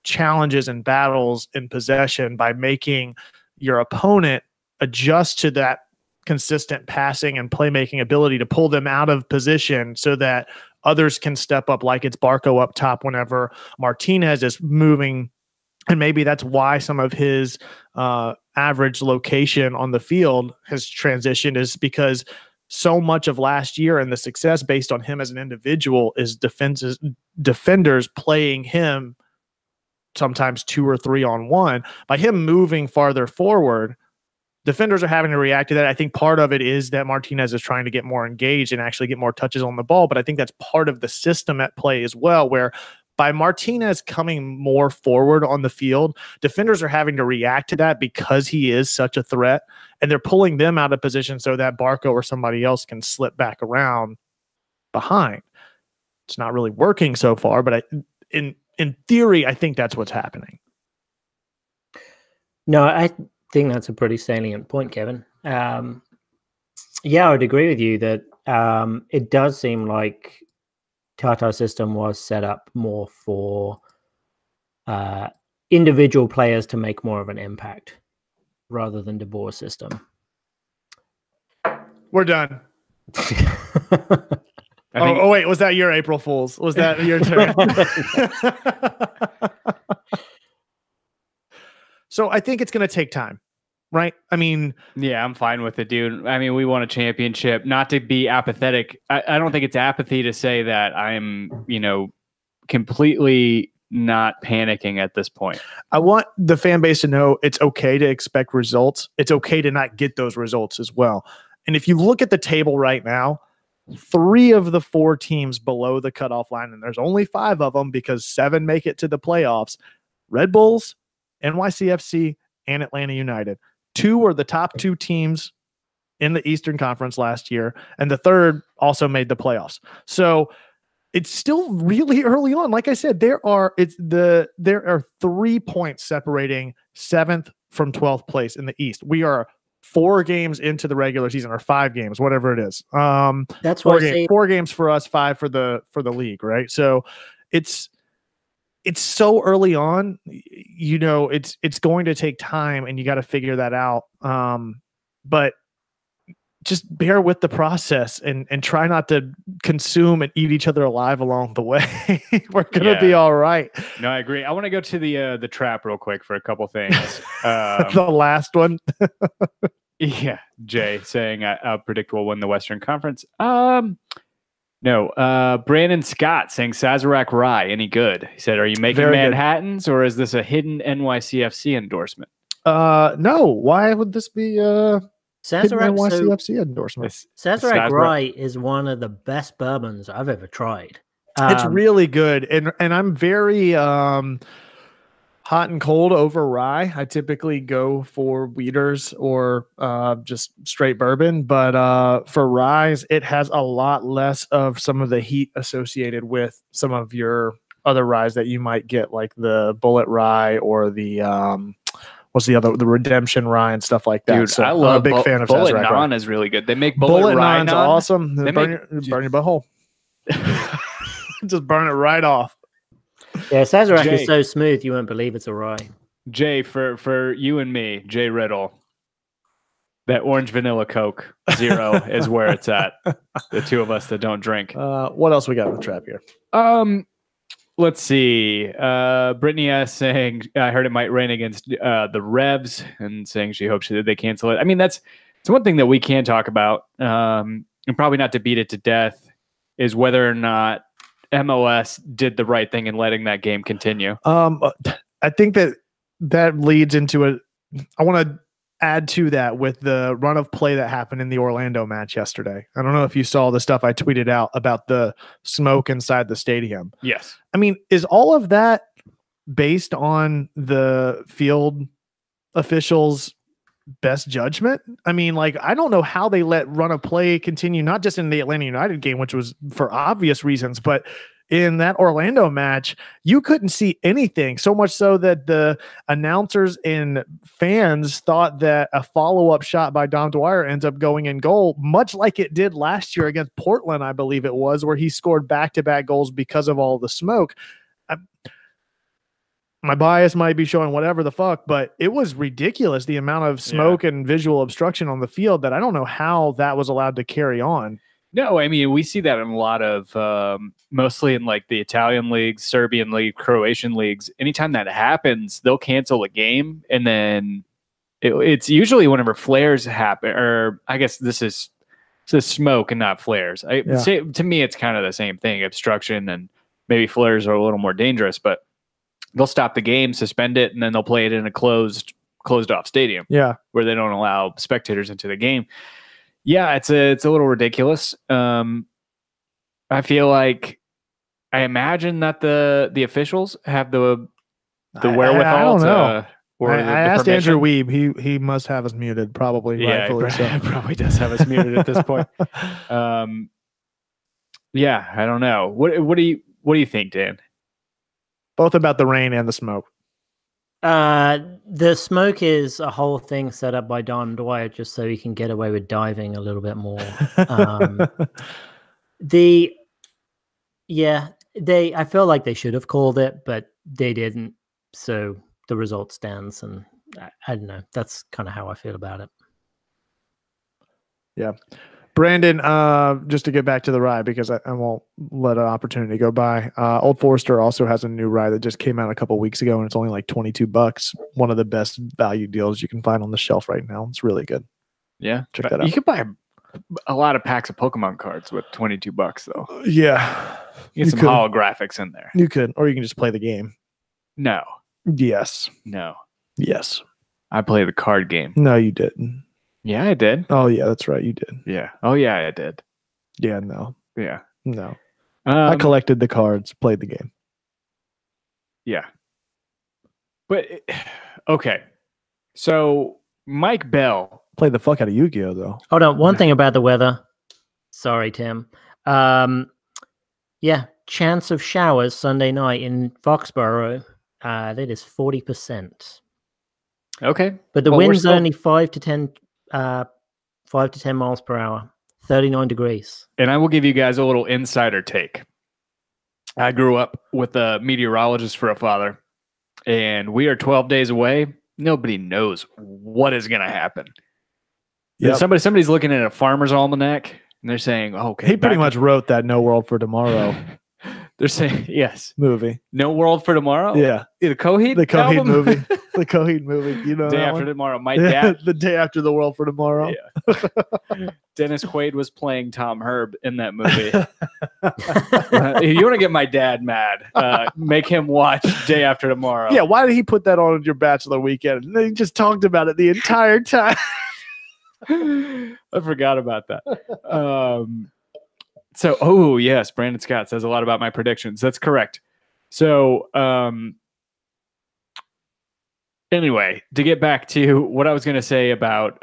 [SPEAKER 3] challenges and battles in possession by making your opponent adjust to that consistent passing and playmaking ability to pull them out of position so that others can step up, like it's Barco up top whenever Martinez is moving. And maybe that's why some of his average location on the field has transitioned, is because so much of last year and the success based on him as an individual is defenders playing him sometimes 2 or 3 on 1. By him moving farther forward, defenders are having to react to that. I think part of it is that Martinez is trying to get more engaged and actually get more touches on the ball. But I think that's part of the system at play as well, where by Martinez coming more forward on the field, defenders are having to react to that because he is such a threat, and they're pulling them out of position so that Barco or somebody else can slip back around behind. It's not really working so far, but in theory, I think that's what's happening.
[SPEAKER 2] No, I think that's a pretty salient point, Kevin. Yeah, I would agree with you that it does seem like Tata's system was set up more for individual players to make more of an impact rather than de Boer's system.
[SPEAKER 3] We're done. Oh, wait, was that your April Fool's? Was that your turn? So I think it's going to take time, right? I mean,
[SPEAKER 1] yeah, I'm fine with it, dude. I mean, we won a championship. Not to be apathetic, I don't think it's apathy to say that I'm, completely not panicking at this point.
[SPEAKER 3] I want the fan base to know it's okay to expect results. It's okay to not get those results as well. And if you look at the table right now, 3 of the 4 teams below the cutoff line, and there's only 5 of them because 7 make it to the playoffs: Red Bulls, NYCFC, and Atlanta United. 2 are the top 2 teams in the Eastern Conference last year, and the third also made the playoffs. So it's still really early on. Like I said, there are 3 points separating 7th from 12th place in the East. We are 4 games into the regular season, or 5 games, whatever it is.
[SPEAKER 2] That's
[SPEAKER 3] 4 games for us, 5 for the league, right? So it's so early on, it's going to take time, and you got to figure that out. But just bear with the process and try not to consume and eat each other alive along the way. We're gonna be all right.
[SPEAKER 1] No, I agree. I want to go to the trap real quick for a couple things.
[SPEAKER 3] The last one.
[SPEAKER 1] Yeah, Jay saying I'll predict we'll win the Western Conference. No, Brandon Scott saying Sazerac Rye, any good? He said, "Are you making
[SPEAKER 3] Very good.
[SPEAKER 1] Manhattans or is this a hidden NYCFC endorsement?"
[SPEAKER 3] No. Why would this be
[SPEAKER 2] Sazerac,
[SPEAKER 3] NYCFC endorsement?
[SPEAKER 2] Sazerac Rye is one of the best bourbons I've ever tried.
[SPEAKER 3] It's really good, and I'm very hot and cold over rye. I typically go for wheaters or just straight bourbon, but for ryes, it has a lot less of some of the heat associated with some of your other ryes that you might get, like the Bullet Rye or the what's the other, the Redemption Rye and stuff like that.
[SPEAKER 1] Dude,
[SPEAKER 3] so
[SPEAKER 1] I love
[SPEAKER 3] I'm a big fan of
[SPEAKER 1] Bullet
[SPEAKER 3] Sazerac
[SPEAKER 1] Naan
[SPEAKER 3] Rye.
[SPEAKER 1] is really good. They make Bullet Rye
[SPEAKER 3] Naan's
[SPEAKER 1] Naan.
[SPEAKER 3] awesome.
[SPEAKER 1] They
[SPEAKER 3] Burn your butthole. Just burn it right off.
[SPEAKER 2] Yeah, Sazerac
[SPEAKER 1] Jay.
[SPEAKER 2] is so smooth you won't believe it's a rye.
[SPEAKER 1] Jay, for you and me, Jay Riddle, that orange vanilla Coke 0 is where it's at. The two of us that don't drink.
[SPEAKER 3] What else we got in the trap here?
[SPEAKER 1] Let's see. Brittany S saying, I heard it might rain against the Revs, and saying she hopes they cancel it. I mean, it's one thing that we can talk about, and probably not to beat it to death, is whether or not MLS did the right thing in letting that game continue.
[SPEAKER 3] I think that leads into I want to add to that with the run of play that happened in the Orlando match yesterday. I don't know if you saw the stuff I tweeted out about the smoke inside the stadium.
[SPEAKER 1] Yes.
[SPEAKER 3] I mean, is all of that based on the field officials' best judgment? I mean, like, I don't know how they let run of play continue, not just in the Atlanta United game, which was for obvious reasons, but in that Orlando match, you couldn't see anything, so much so that the announcers and fans thought that a follow-up shot by Dom Dwyer ends up going in goal, much like it did last year against Portland, I believe it was, where he scored back-to-back goals because of all the smoke. My bias might be showing whatever the fuck, but it was ridiculous, the amount of smoke and visual obstruction on the field, that I don't know how that was allowed to carry on.
[SPEAKER 1] No, I mean, we see that in a lot of, mostly in like the Italian leagues, Serbian league, Croatian leagues. Anytime that happens, they'll cancel a game. And then it's usually whenever flares happen, or I guess this is smoke and not flares. To me, it's kind of the same thing. Obstruction and maybe flares are a little more dangerous, but they'll stop the game, suspend it, and then they'll play it in a closed off stadium.
[SPEAKER 3] Yeah.
[SPEAKER 1] Where they don't allow spectators into the game. Yeah, it's a little ridiculous. I feel like, I imagine that the officials have the wherewithal.
[SPEAKER 3] I don't know.
[SPEAKER 1] I
[SPEAKER 3] asked Andrew Weeb. He must have us muted, probably.
[SPEAKER 1] Yeah,
[SPEAKER 3] rightfully so.
[SPEAKER 1] He probably does have us muted at this point. Yeah, I don't know. What do you think, Dan?
[SPEAKER 3] Both about the rain and the smoke.
[SPEAKER 2] The smoke is a whole thing set up by Don Dwyer just so he can get away with diving a little bit more. I feel like they should have called it, but they didn't. So the result stands, and I don't know. That's kind of how I feel about it.
[SPEAKER 3] Yeah. Brandon, just to get back to the rye, because I won't let an opportunity go by. Old Forester also has a new rye that just came out a couple weeks ago, and it's only like $22. One of the best value deals you can find on the shelf right now. It's really good.
[SPEAKER 1] Yeah,
[SPEAKER 3] check that out.
[SPEAKER 1] You could buy a lot of packs of Pokemon cards with $22 though.
[SPEAKER 3] Yeah,
[SPEAKER 1] you get some holographics in there.
[SPEAKER 3] You could, or you can just play the game.
[SPEAKER 1] No.
[SPEAKER 3] Yes.
[SPEAKER 1] No.
[SPEAKER 3] Yes.
[SPEAKER 1] I play the card game.
[SPEAKER 3] No, you didn't.
[SPEAKER 1] Yeah, I did.
[SPEAKER 3] Oh, yeah, that's right. You did.
[SPEAKER 1] Yeah. Oh, yeah, I did.
[SPEAKER 3] Yeah, no.
[SPEAKER 1] Yeah.
[SPEAKER 3] No. I collected the cards, played the game.
[SPEAKER 1] Yeah. But, okay. So, Mike Bell.
[SPEAKER 3] Played the fuck out of Yu-Gi-Oh, though.
[SPEAKER 2] Hold on. One thing about the weather. Sorry, Tim. Yeah, chance of showers Sunday night in Foxborough. That is 40%.
[SPEAKER 1] Okay.
[SPEAKER 2] But the wind's only 5 to 10 miles per hour, 39 degrees.
[SPEAKER 1] And I will give you guys a little insider take. I grew up with a meteorologist for a father, and we are 12 days away. Nobody knows what is going to happen.
[SPEAKER 3] Yep.
[SPEAKER 1] Somebody's looking at a farmer's almanac and they're saying, oh, okay.
[SPEAKER 3] He pretty much wrote that No World for Tomorrow
[SPEAKER 1] They're saying, yes.
[SPEAKER 3] movie.
[SPEAKER 1] No World for Tomorrow?
[SPEAKER 3] Yeah.
[SPEAKER 1] The Coheed?
[SPEAKER 3] The Coheed
[SPEAKER 1] album?
[SPEAKER 3] movie. The Coheed movie. You know
[SPEAKER 1] Day
[SPEAKER 3] that
[SPEAKER 1] After
[SPEAKER 3] one?
[SPEAKER 1] Tomorrow. My dad.
[SPEAKER 3] The Day After the World for Tomorrow.
[SPEAKER 1] Yeah. Dennis Quaid was playing Tom Herb in that movie. If you want to get my dad mad, make him watch Day After Tomorrow.
[SPEAKER 3] Yeah, why did he put that on your bachelor weekend? And they just talked about it the entire time.
[SPEAKER 1] I forgot about that. So, oh yes, Brandon Scott says a lot about my predictions. That's correct. So, anyway, to get back to what I was going to say about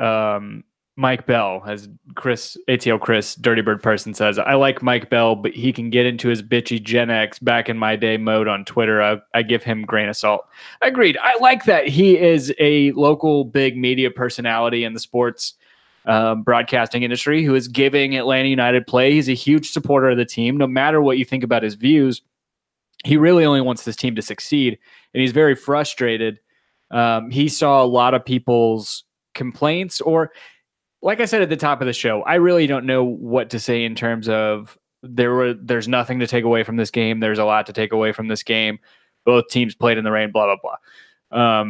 [SPEAKER 1] Mike Bell, as ATL Chris, Dirty Bird Person says, I like Mike Bell, but he can get into his bitchy Gen X back in my day mode on Twitter. I give him grain of salt. Agreed. I like that he is a local big media personality in the sports broadcasting industry who is giving Atlanta United play. He's a huge supporter of the team. No matter what you think about his views, he really only wants this team to succeed, and he's very frustrated. He saw a lot of people's complaints, or like I said at the top of the show, I really don't know what to say in terms of there's nothing to take away from this game. There's a lot to take away from this game. Both teams played in the rain, blah, blah, blah.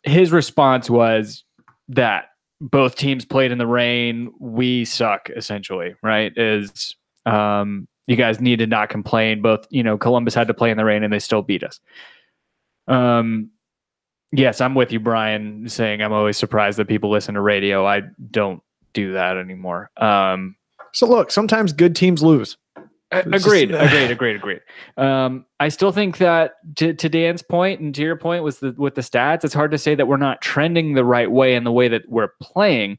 [SPEAKER 1] His response was that both teams played in the rain. We suck, essentially, right? You guys need to not complain. Both, Columbus had to play in the rain and they still beat us. Yes, I'm with you, Brian, saying I'm always surprised that people listen to radio. I don't do that anymore.
[SPEAKER 3] So look, sometimes good teams lose.
[SPEAKER 1] Agreed. I still think that to Dan's point and to your point with the stats, it's hard to say that we're not trending the right way in the way that we're playing.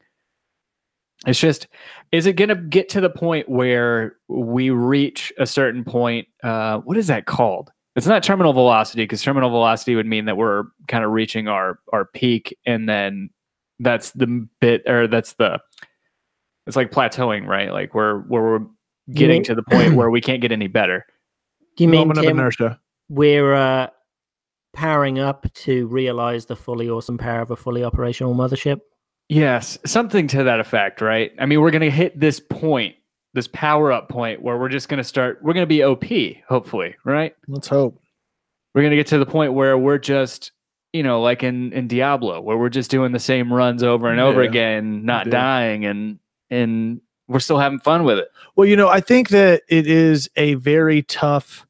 [SPEAKER 1] It's just, is it going to get to the point where we reach a certain point? What is that called? It's not terminal velocity, because terminal velocity would mean that we're kind of reaching our peak, and then it's like plateauing, right? Like we're getting to the point where we can't get any better.
[SPEAKER 2] Do you mean,
[SPEAKER 3] Moment of inertia.
[SPEAKER 2] We're powering up to realize the fully awesome power of a fully operational mothership?
[SPEAKER 1] Yes, something to that effect, right? I mean, we're going to hit this point, this power up point, where we're just going to we're going to be OP, hopefully, right?
[SPEAKER 3] Let's hope.
[SPEAKER 1] We're going to get to the point where we're just, like in Diablo, where we're just doing the same runs over and over again, not dying, and we're still having fun with it.
[SPEAKER 3] Well, I think that it is a very tough,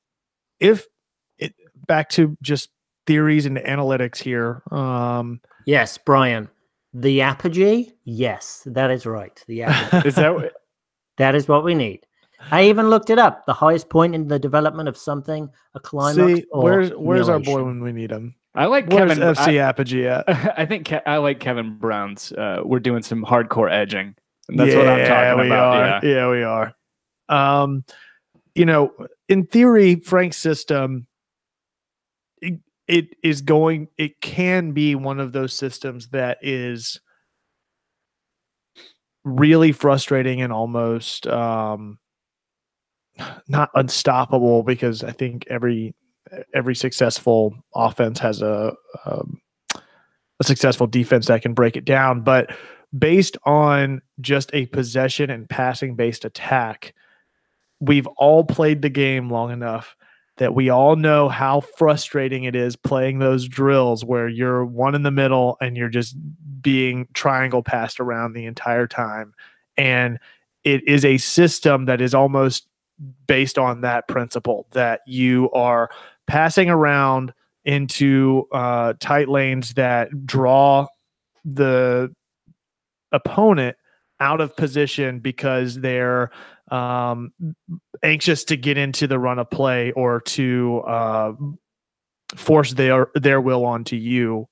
[SPEAKER 3] back to just theories and analytics here.
[SPEAKER 2] Yes, Brian. The apogee? Yes, that is right. The apogee.
[SPEAKER 1] Is that
[SPEAKER 2] that is what we need. I even looked it up. The highest point in the development of something, a climax.
[SPEAKER 3] See, where's our boy when we need him?
[SPEAKER 1] I like
[SPEAKER 3] Where's
[SPEAKER 1] Kevin.
[SPEAKER 3] FC Apogee at?
[SPEAKER 1] I think I like Kevin Brown's. We're doing some hardcore edging. And that's what I'm talking about.
[SPEAKER 3] Yeah, we are. In theory, Frank's system, it can be one of those systems that is really frustrating and almost not unstoppable, because I think every successful offense has a successful defense that can break it down. But based on just a possession and passing based attack, we've all played the game long enough that we all know how frustrating it is playing those drills where you're one in the middle and you're just being triangle passed around the entire time. And it is a system that is almost based on that principle, that you are passing around into tight lanes that draw the opponent out of position because they're anxious to get into the run of play or to force their will onto you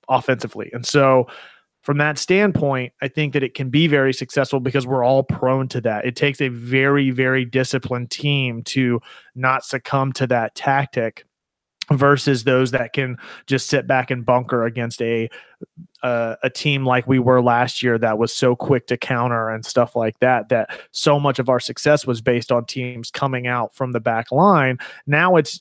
[SPEAKER 3] offensively. And so from that standpoint, I think that it can be very successful because we're all prone to that. It takes a very, very disciplined team to not succumb to that tactic. versus those that can just sit back and bunker against a team like we were last year that was so quick to counter and stuff like that, that so much of our success was based on teams coming out from the back line. Now it's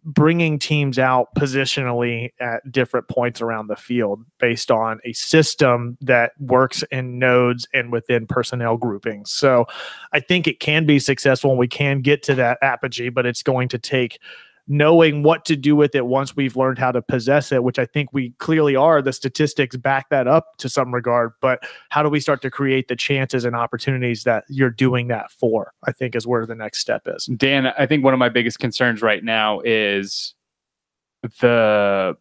[SPEAKER 3] bringing teams out positionally at different points around the field based on a system that works in nodes and within personnel groupings. So I think it can be successful and we can get to that apogee, but it's going to take knowing what to do with it once we've learned how to possess it, which I think we clearly are. The statistics back that up to some regard, but how do we start to create the chances and opportunities that you're doing that for, I think is where the next step is.
[SPEAKER 1] Dan, I think one of my biggest concerns right now is the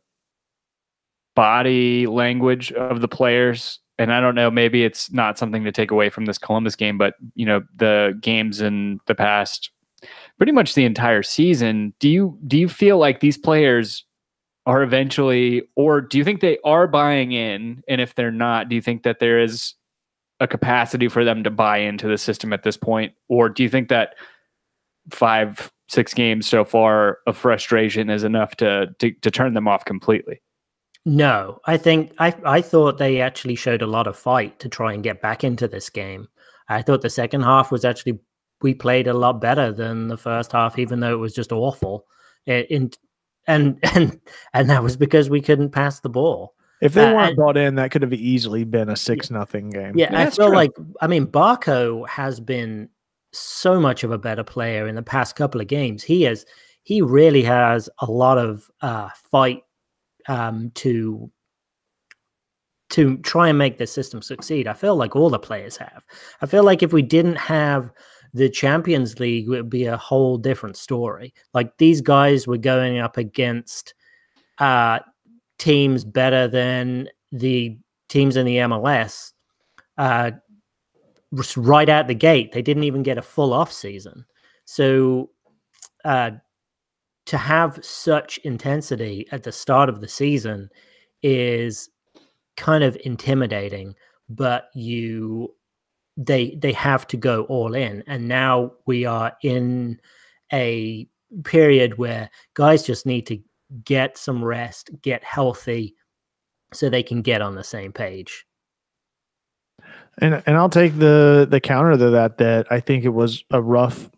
[SPEAKER 1] body language of the players. And I don't know, maybe it's not something to take away from this Columbus game, but the games in the past, pretty much the entire season, do you feel like these players are eventually, or do you think they are buying in? And if they're not, do you think that there is a capacity for them to buy into the system at this point? Or do you think that 5-6 games so far of frustration is enough to turn them off completely?
[SPEAKER 2] No, I think I thought they actually showed a lot of fight to try and get back into this game. I thought the second half was actually, we played a lot better than the first half, even though it was just awful. And that was because we couldn't pass the ball.
[SPEAKER 3] If they weren't brought in, that could have easily been a 6-0 game.
[SPEAKER 2] Yeah, I feel like, Barco has been so much of a better player in the past couple of games. He really has a lot of fight to try and make the system succeed. I feel like all the players have. I feel like if we didn't have the Champions League, it would be a whole different story. Like, these guys were going up against teams better than the teams in the MLS right out the gate. They didn't even get a full off season. So to have such intensity at the start of the season is kind of intimidating, but they have to go all in. And now we are in a period where guys just need to get some rest, get healthy, so they can get on the same page.
[SPEAKER 3] And I'll take the counter to that I think it was a rough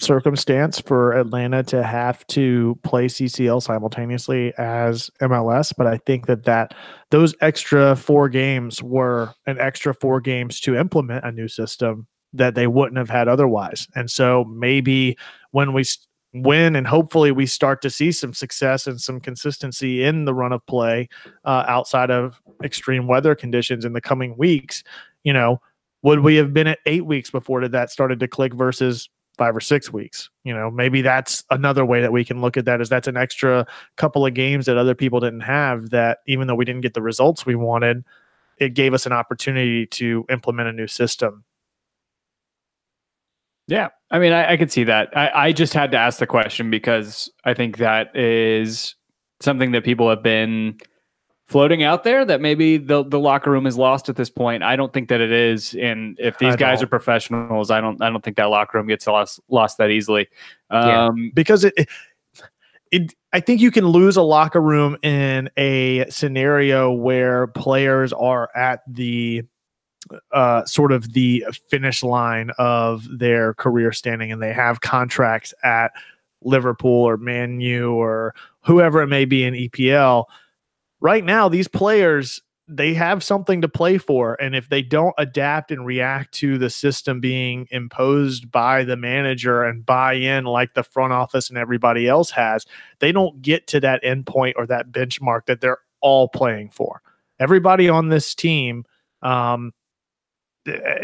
[SPEAKER 3] circumstance for Atlanta to have to play CCL simultaneously as MLS, but I think that those extra 4 games were an extra 4 games to implement a new system that they wouldn't have had otherwise. And so maybe when we win and hopefully we start to see some success and some consistency in the run of play outside of extreme weather conditions in the coming weeks, would we have been at 8 weeks before that started to click versus 5 or 6 weeks? Maybe that's another way that we can look at that, is that's an extra couple of games that other people didn't have, that even though we didn't get the results we wanted, it gave us an opportunity to implement a new system.
[SPEAKER 1] Yeah, I mean, I could see that. I just had to ask the question because I think that is something that people have been floating out there, that maybe the locker room is lost at this point. I don't think that it is, and if these guys are professionals, I don't think that locker room gets lost that easily.
[SPEAKER 3] Because I think you can lose a locker room in a scenario where players are at the sort of the finish line of their career standing, and they have contracts at Liverpool or Man U or whoever it may be in EPL. Right now, these players, they have something to play for. And if they don't adapt and react to the system being imposed by the manager and buy in like the front office and everybody else has, they don't get to that endpoint or that benchmark that they're all playing for. Everybody on this team, at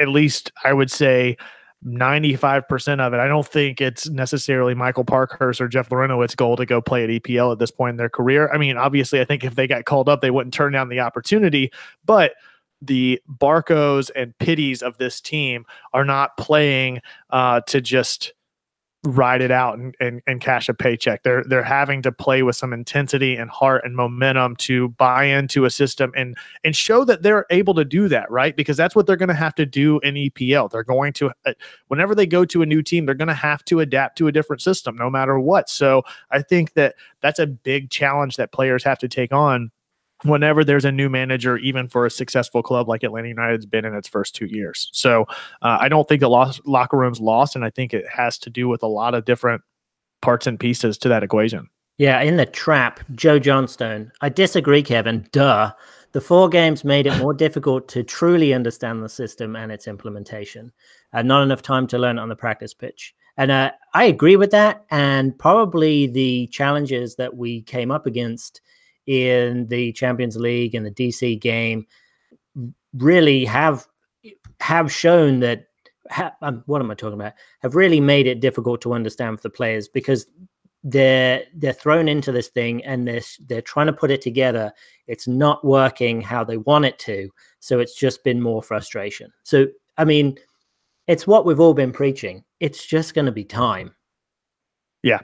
[SPEAKER 3] least I would say 95% of it. I don't think it's necessarily Michael Parkhurst or Jeff Larenowitz's goal to go play at EPL at this point in their career. I mean, obviously, I think if they got called up, they wouldn't turn down the opportunity, but the Barcos and Pitties of this team are not playing to just ride it out and cash a paycheck. They're having to play with some intensity and heart and momentum to buy into a system and show that they're able to do that, right? Because that's what they're going to have to do in EPL. They're going to, whenever they go to a new team, they're going to have to adapt to a different system no matter what. So I think that that's a big challenge that players have to take on whenever there's a new manager, even for a successful club like Atlanta United's been in its first 2 years. So I don't think the locker room's lost, and I think it has to do with a lot of different parts and pieces to that equation.
[SPEAKER 2] Yeah, in the trap, Joe Johnstone. I disagree, Kevin. Duh. The 4 games made it more difficult to truly understand the system and its implementation. Not enough time to learn on the practice pitch. And I agree with that. And probably the challenges that we came up against in the Champions League and the DC game really have shown that what am I talking about? Have really made it difficult to understand for the players, because they're thrown into this thing and they're trying to put it together. It's not working how they want it to, so it's just been more frustration. So I mean, it's what we've all been preaching. It's just going to be time.
[SPEAKER 3] Yeah,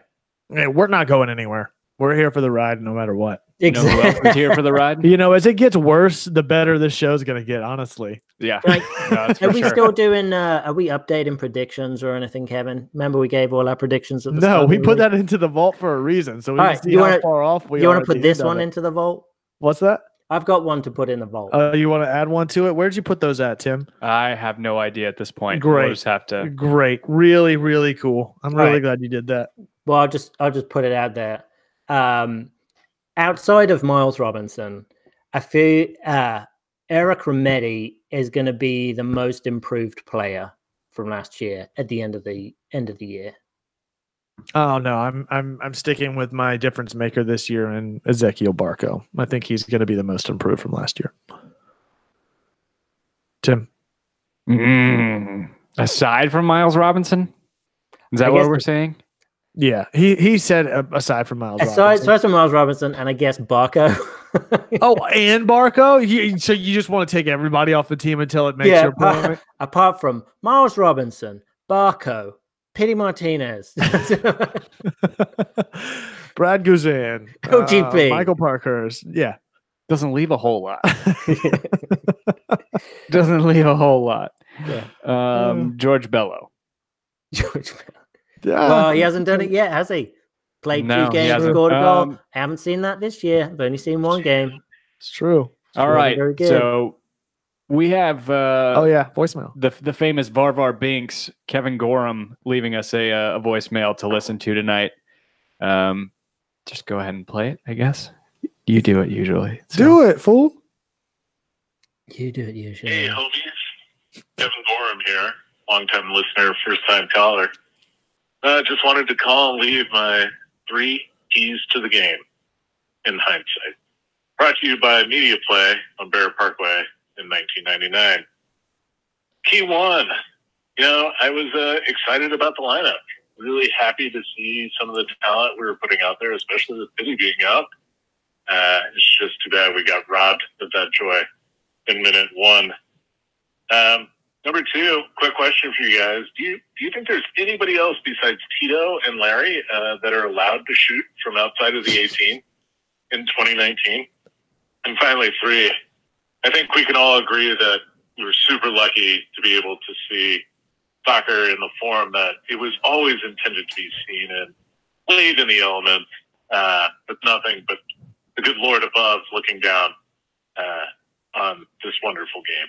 [SPEAKER 3] we're not going anywhere. We're here for the ride, no matter what.
[SPEAKER 1] Exactly. You know who else is here for the ride?
[SPEAKER 3] You know, as it gets worse, the better the show's going to get, honestly.
[SPEAKER 1] Yeah.
[SPEAKER 2] Like,
[SPEAKER 1] no,
[SPEAKER 2] are we still doing, are we updating predictions or anything, Kevin? Remember we gave all our predictions at the start?
[SPEAKER 3] No, we put that into the vault for a reason. So we can see how far off we are.
[SPEAKER 2] You want to put this one into the vault?
[SPEAKER 3] What's that?
[SPEAKER 2] I've got one to put in the vault.
[SPEAKER 3] You want to add one to it? Where'd you put those at, Tim?
[SPEAKER 1] I have no idea at this point.
[SPEAKER 3] Great.
[SPEAKER 1] We'll just have to.
[SPEAKER 3] Great. Really, really cool. I'm really glad you did that.
[SPEAKER 2] Well, I'll just put it out there. Outside of Miles Robinson, I feel Eric Remedi is going to be the most improved player from last year at the end of the year.
[SPEAKER 3] Oh no, I'm sticking with my difference maker this year in Ezequiel Barco. I think he's going to be the most improved from last year. Tim,
[SPEAKER 1] aside from Miles Robinson, is that what we're saying?
[SPEAKER 3] Yeah, he said aside from Miles Robinson.
[SPEAKER 2] Aside from Miles Robinson, and I guess Barco.
[SPEAKER 3] Oh, and Barco? So you just want to take everybody off the team until it makes your point?
[SPEAKER 2] Apart from Miles Robinson, Barco, Pity Martinez,
[SPEAKER 3] Brad Guzan,
[SPEAKER 2] OGP,
[SPEAKER 3] Michael Parkhurst. Yeah.
[SPEAKER 1] Doesn't leave a whole lot. Doesn't leave a whole lot.
[SPEAKER 2] Yeah.
[SPEAKER 1] George Bello.
[SPEAKER 2] George Bello. Well, he hasn't done it yet, has he? Played 2 games, scored a goal. Haven't seen that this year. I've only seen 1 game.
[SPEAKER 3] It's true.
[SPEAKER 1] All right. So we have
[SPEAKER 3] voicemail.
[SPEAKER 1] The famous Varvar Binks, Kevin Gorham, leaving us a voicemail to listen to tonight. Just go ahead and play it, I guess. You do it usually.
[SPEAKER 3] So. Do it, fool.
[SPEAKER 2] You do it usually.
[SPEAKER 4] Hey, homies. Kevin Gorham here. Long-time listener, first-time caller. Just wanted to call and leave my 3 keys to the game in hindsight. Brought to you by Media Play on Bear Parkway in 1999. Key 1. I was excited about the lineup. Really happy to see some of the talent we were putting out there, especially with Billy being out. It's just too bad we got robbed of that joy in minute 1. Number 2, quick question for you guys. Do you think there's anybody else besides Tito and Larry that are allowed to shoot from outside of the 18 in 2019? And finally, 3, I think we can all agree that we were super lucky to be able to see soccer in the form that it was always intended to be seen in, played in the elements, with nothing but the good Lord above looking down on this wonderful game.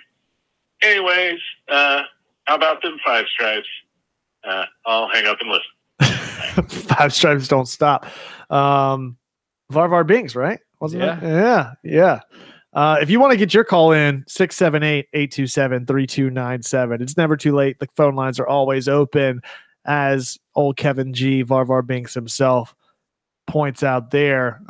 [SPEAKER 4] Anyways, how about them 5 stripes? I'll hang up and listen.
[SPEAKER 3] 5 stripes don't stop. Varvar Binks, right? Wasn't it? Yeah. If you want to get your call in, 678-827-3297. It's never too late. The phone lines are always open, as old Kevin G, Varvar Binks himself, points out there.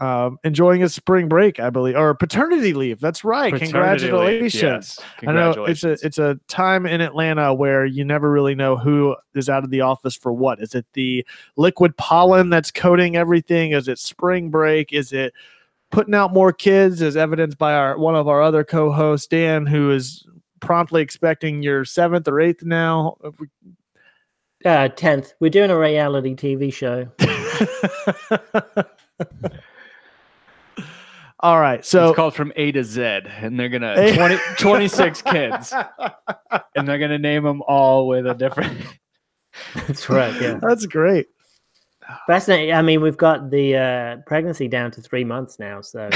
[SPEAKER 3] Enjoying his spring break, I believe, or paternity leave. That's right. Congratulations.
[SPEAKER 1] Yes.
[SPEAKER 3] Congratulations. I know it's a time in Atlanta where you never really know who is out of the office for what. Is it the liquid pollen that's coating everything? Is it spring break? Is it putting out more kids, as evidenced by one of our other co-hosts, Dan, who is promptly expecting your 7th or 8th now?
[SPEAKER 2] 10th. We're doing a reality TV show.
[SPEAKER 3] All right. So
[SPEAKER 1] it's called From A to Z, and they're gonna 26 kids, and they're gonna name them all with a different.
[SPEAKER 2] That's right. Yeah.
[SPEAKER 3] That's great.
[SPEAKER 2] Fascinating. I mean, we've got the pregnancy down to 3 months now. So.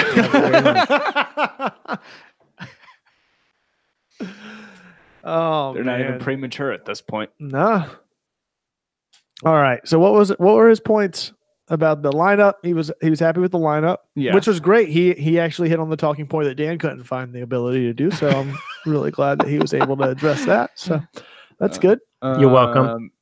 [SPEAKER 3] Oh,
[SPEAKER 1] they're not even premature at this point.
[SPEAKER 3] No. All right. So what were his points about the lineup? He was happy with the lineup, which was great. He actually hit on the talking point that Dan couldn't find the ability to do. So I'm really glad that he was able to address that. So that's good.
[SPEAKER 2] You're welcome.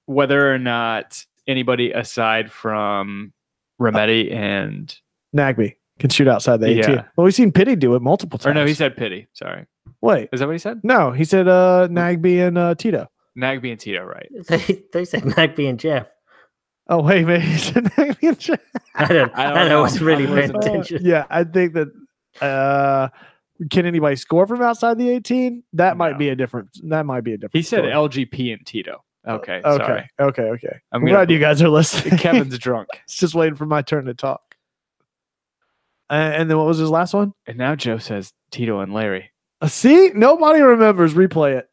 [SPEAKER 1] Whether or not anybody aside from Remedy and
[SPEAKER 3] Nagby can shoot outside the 18.
[SPEAKER 1] Yeah.
[SPEAKER 3] Well, we've seen Pity do it multiple times.
[SPEAKER 1] Or no, he said Pity. Sorry.
[SPEAKER 3] Wait.
[SPEAKER 1] Is that what he said?
[SPEAKER 3] No, he said Nagby and Tito.
[SPEAKER 1] Nagby and Tito, right.
[SPEAKER 2] They said Nagby and Jeff.
[SPEAKER 3] Oh, wait, maybe he said Nagby and Jeff.
[SPEAKER 2] I don't know what's really paying attention.
[SPEAKER 3] Yeah, I think that can anybody score from outside the 18? That might be a different
[SPEAKER 1] He said
[SPEAKER 3] story.
[SPEAKER 1] LGP and Tito. Okay. Sorry.
[SPEAKER 3] Okay. I'm glad you guys are listening.
[SPEAKER 1] Kevin's drunk.
[SPEAKER 3] It's just waiting for my turn to talk. And then what was his last one?
[SPEAKER 1] And now Joe says Tito and Larry.
[SPEAKER 3] See, nobody remembers. Replay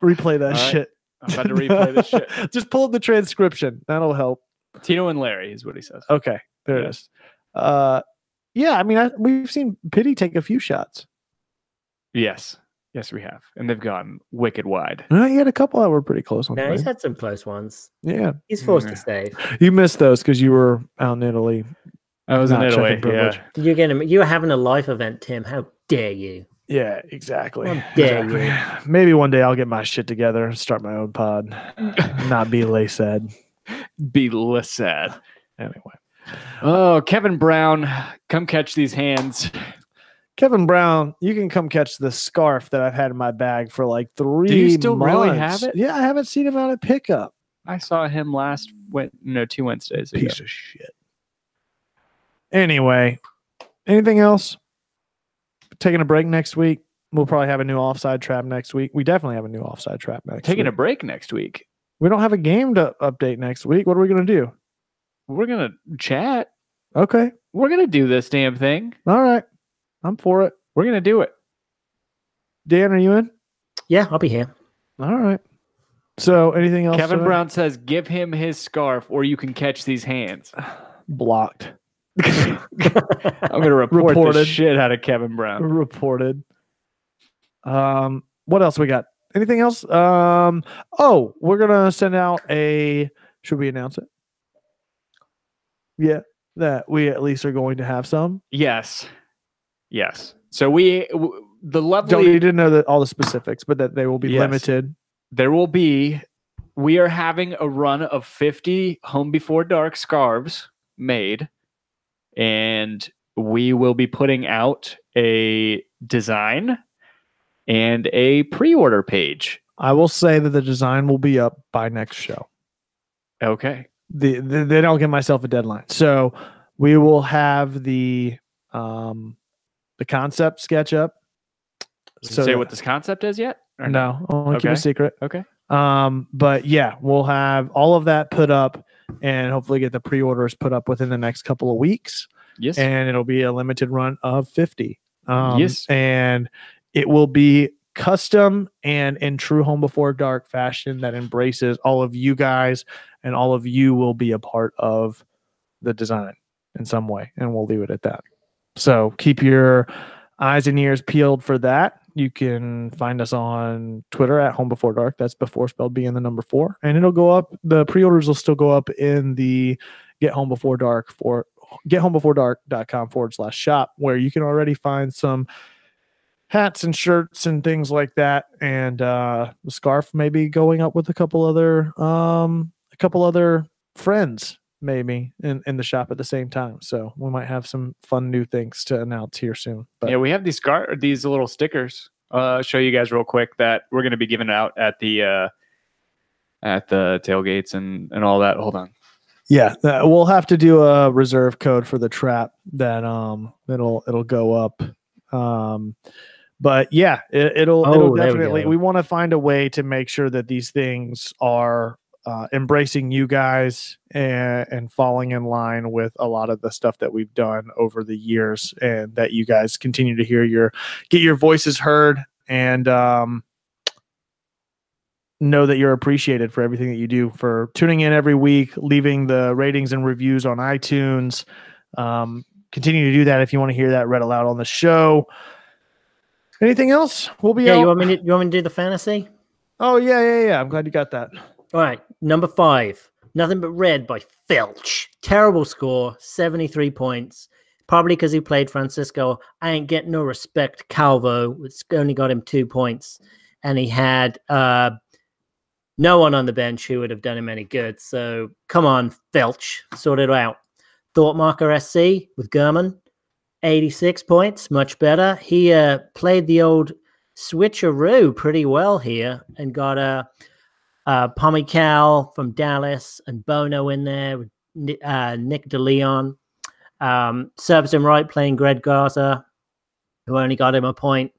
[SPEAKER 3] that shit.
[SPEAKER 1] I'm about to replay this shit.
[SPEAKER 3] Just pull up the transcription. That'll help.
[SPEAKER 1] Tito and Larry is what he says.
[SPEAKER 3] Okay, there it is. Yeah, I mean, we've seen Pity take a few shots.
[SPEAKER 1] Yes, we have, and they've gone wicked wide.
[SPEAKER 3] He had a couple that were pretty close on.
[SPEAKER 2] No, he's had some close ones.
[SPEAKER 3] Yeah,
[SPEAKER 2] he's forced to save.
[SPEAKER 3] You missed those because you were out in Italy.
[SPEAKER 1] I was in Italy. Yeah,
[SPEAKER 2] you're having a life event, Tim. How dare you?
[SPEAKER 3] Yeah, exactly.
[SPEAKER 2] How dare you?
[SPEAKER 3] Maybe one day I'll get my shit together and start my own pod. Not be lay sad.
[SPEAKER 1] Be less sad.
[SPEAKER 3] Anyway.
[SPEAKER 1] Oh, Kevin Brown, come catch these hands.
[SPEAKER 3] Kevin Brown, you can come catch the scarf that I've had in my bag for like 3 months.
[SPEAKER 1] Do you still really have it?
[SPEAKER 3] Yeah, I haven't seen him out at pickup.
[SPEAKER 1] I saw him 2 Wednesdays ago.
[SPEAKER 3] Piece of shit. Anyway, anything else? Taking a break next week. We'll probably have a new offside trap next week. We definitely have a new offside trap next week.
[SPEAKER 1] Taking a break next week.
[SPEAKER 3] We don't have a game to update next week. What are we going to do?
[SPEAKER 1] We're going to chat.
[SPEAKER 3] Okay.
[SPEAKER 1] We're going to do this damn thing.
[SPEAKER 3] All right. I'm for it.
[SPEAKER 1] We're going to do it.
[SPEAKER 3] Dan, are you in?
[SPEAKER 2] Yeah, I'll be here.
[SPEAKER 3] All right. So anything else?
[SPEAKER 1] Kevin Brown says, give him his scarf or you can catch these hands.
[SPEAKER 3] Blocked.
[SPEAKER 1] I'm going to report the shit out of Kevin Brown.
[SPEAKER 3] Reported. What else we got? Anything else? Oh, we're going to send out should we announce it? Yeah, that we at least are going to have some.
[SPEAKER 1] Yes. So the lovely.
[SPEAKER 3] Don't need to know all the specifics, but that they will be limited.
[SPEAKER 1] There will be. We are having a run of 50 Home Before Dark scarves made, and we will be putting out a design and a pre-order page.
[SPEAKER 3] I will say that the design will be up by next show.
[SPEAKER 1] Okay.
[SPEAKER 3] Then I'll give myself a deadline. So we will have the concept sketch up.
[SPEAKER 1] Does it say what this concept is yet?
[SPEAKER 3] Or no, I'll keep it a secret.
[SPEAKER 1] Okay.
[SPEAKER 3] But yeah, we'll have all of that put up and hopefully get the pre-orders put up within the next couple of weeks.
[SPEAKER 1] Yes.
[SPEAKER 3] And it'll be a limited run of 50.
[SPEAKER 1] Yes.
[SPEAKER 3] And it will be custom and in true Home Before Dark fashion that embraces all of you guys, and all of you will be a part of the design in some way, and we'll leave it at that. So keep your eyes and ears peeled for that. You can find us on Twitter at Home Before Dark. That's before spelled B and the number 4. And it'll go up. The pre-orders will still go up in the Get Home Before Dark for gethomebeforedark.com/shop, where you can already find some hats and shirts and things like that. And the scarf may be going up with a couple other friends maybe in the shop at the same time. So we might have some fun new things to announce here soon. But
[SPEAKER 1] yeah, we have these little stickers. I'll show you guys real quick that we're going to be giving out at the tailgates and all that. Hold on.
[SPEAKER 3] Yeah, we'll have to do a reserve code for the trap that it'll go up. But yeah, it'll definitely. We want to find a way to make sure that these things are embracing you guys and falling in line with a lot of the stuff that we've done over the years, and that you guys continue to get your voices heard, and know that you're appreciated for everything that you do, for tuning in every week, leaving the ratings and reviews on iTunes. Continue to do that if you want to hear that read aloud on the show. Anything else? We'll be out.
[SPEAKER 2] You want me to do the fantasy?
[SPEAKER 3] Oh, yeah. I'm glad you got that.
[SPEAKER 2] All right, number 5, Nothing But Red by Filch. Terrible score, 73 points. Probably because he played Francisco. I ain't getting no respect. Calvo, it's only got him 2 points. And he had no one on the bench who would have done him any good. So come on, Filch, sort it out. Thought Marker SC with Gurman, 86 points, much better. He played the old switcheroo pretty well here and got a Pomical from Dallas and Bono in there with Nick DeLeon. Serves him right playing Greg Garza, who only got him a point.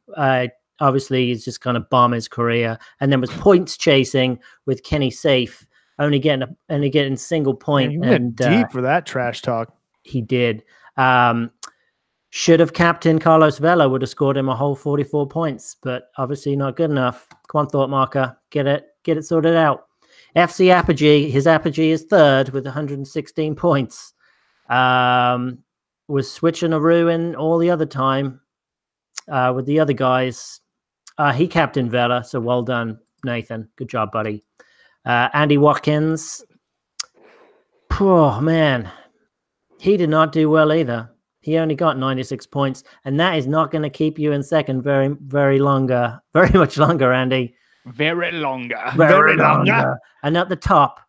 [SPEAKER 2] Obviously, he's just kind of bomb his career. And then was points chasing with Kenny Safe, only getting single point.
[SPEAKER 3] Man, you went deep for that trash talk.
[SPEAKER 2] He did. Should have captain Carlos Vela, would have scored him a whole 44 points, but obviously not good enough. Come on, Thought Marker, get it sorted out. FC Apogee, his Apogee is third with 116 points. Was switching a ruin all the other time with the other guys. He captained Vela, so well done, Nathan. Good job, buddy. Andy Watkins. Oh, man. He did not do well either. He only got 96 points, and that is not going to keep you in second very much longer, Andy.
[SPEAKER 1] Very longer.
[SPEAKER 2] Very longer. And at the top,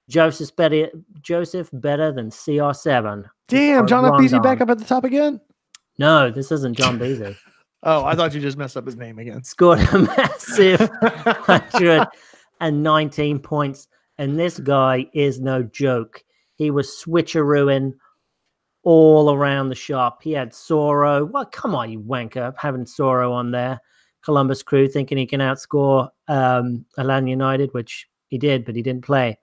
[SPEAKER 2] Joseph better than CR7.
[SPEAKER 3] Damn, John F. Beasy back up at the top again?
[SPEAKER 2] No, this isn't John Beasy.
[SPEAKER 3] Oh, I thought you just messed up his name again.
[SPEAKER 2] Scored a massive 119 points, and this guy is no joke. He was switcherooing all around the shop. He had Soro. Well, come on, you wanker, having Soro on there. Columbus Crew thinking he can outscore Atlanta United, which he did, but he didn't play.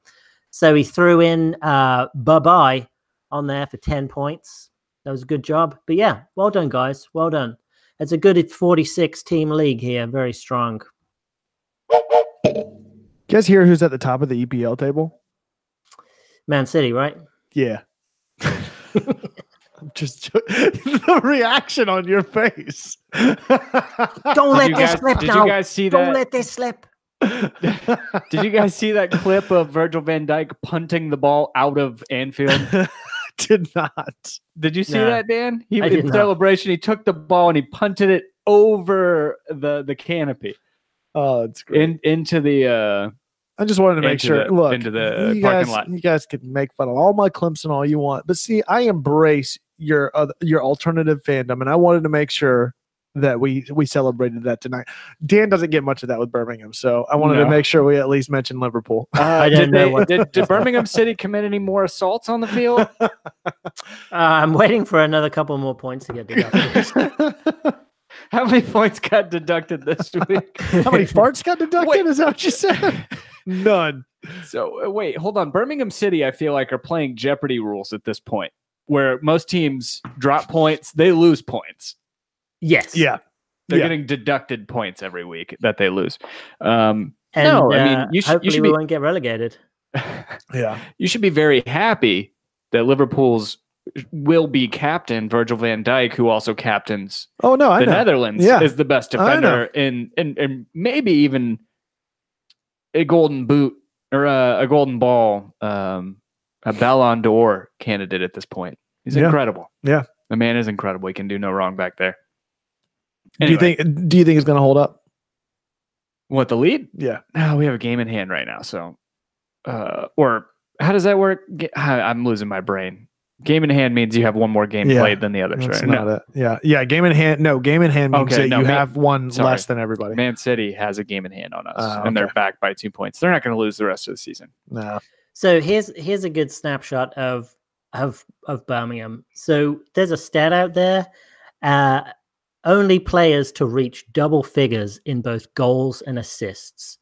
[SPEAKER 2] So he threw in Bye-Bye on there for 10 points. That was a good job. But yeah, well done, guys. Well done. It's a good 46-team league here. Very strong.
[SPEAKER 3] You guys hear who's at the top of the EPL table?
[SPEAKER 2] Man City, right?
[SPEAKER 3] Yeah. Just the reaction on your face.
[SPEAKER 2] Don't let this slip.
[SPEAKER 1] Did you guys see that?
[SPEAKER 2] Don't let this slip.
[SPEAKER 1] Did you guys see that clip of Virgil van Dijk punting the ball out of Anfield?
[SPEAKER 3] Did not.
[SPEAKER 1] Did you see that, Dan?
[SPEAKER 2] In
[SPEAKER 1] celebration, he took the ball and he punted it over the canopy.
[SPEAKER 3] Oh, that's great.
[SPEAKER 1] Into the
[SPEAKER 3] I just wanted to make sure. Look,
[SPEAKER 1] into the parking lot.
[SPEAKER 3] You guys can make fun of all my Clemson all you want, but see, I embrace your alternative fandom, and I wanted to make sure that we celebrated that tonight. Dan doesn't get much of that with Birmingham, so I wanted to make sure we at least mention Liverpool.
[SPEAKER 1] Did Birmingham City commit any more assaults on the field?
[SPEAKER 2] I'm waiting for another couple more points to get deducted.
[SPEAKER 1] How many points got deducted this week?
[SPEAKER 3] How many farts got deducted? Wait. Is that what you said? None.
[SPEAKER 1] So wait, hold on. Birmingham City, I feel like, are playing Jeopardy rules at this point, where most teams drop points, they lose points.
[SPEAKER 2] Yes.
[SPEAKER 3] Yeah.
[SPEAKER 1] They're getting deducted points every week that they lose.
[SPEAKER 2] And,
[SPEAKER 1] no, I mean, you should
[SPEAKER 2] we won't get relegated.
[SPEAKER 3] Yeah.
[SPEAKER 1] You should be very happy that Liverpool's will be captain Virgil van Dijk, who also captains
[SPEAKER 3] the
[SPEAKER 1] Netherlands, is the best defender in maybe even a golden boot or a golden ball, a Ballon d'Or candidate at this point. He's incredible.
[SPEAKER 3] Yeah.
[SPEAKER 1] The man is incredible. He can do no wrong back there.
[SPEAKER 3] Anyway. Do you think it's going to hold up?
[SPEAKER 1] What, the lead?
[SPEAKER 3] Yeah.
[SPEAKER 1] No, we have a game in hand right now. So, or how does that work? I'm losing my brain. Game in hand means you have one more game played than the others,
[SPEAKER 3] That's
[SPEAKER 1] right?
[SPEAKER 3] not it. Yeah. Game in hand. No, game in hand means that you have one less than everybody.
[SPEAKER 1] Man City has a game in hand on us, and they're back by 2 points. They're not going to lose the rest of the season.
[SPEAKER 3] No.
[SPEAKER 2] So here's a good snapshot of Birmingham. So there's a stat out there. Only players to reach double figures in both goals and assists.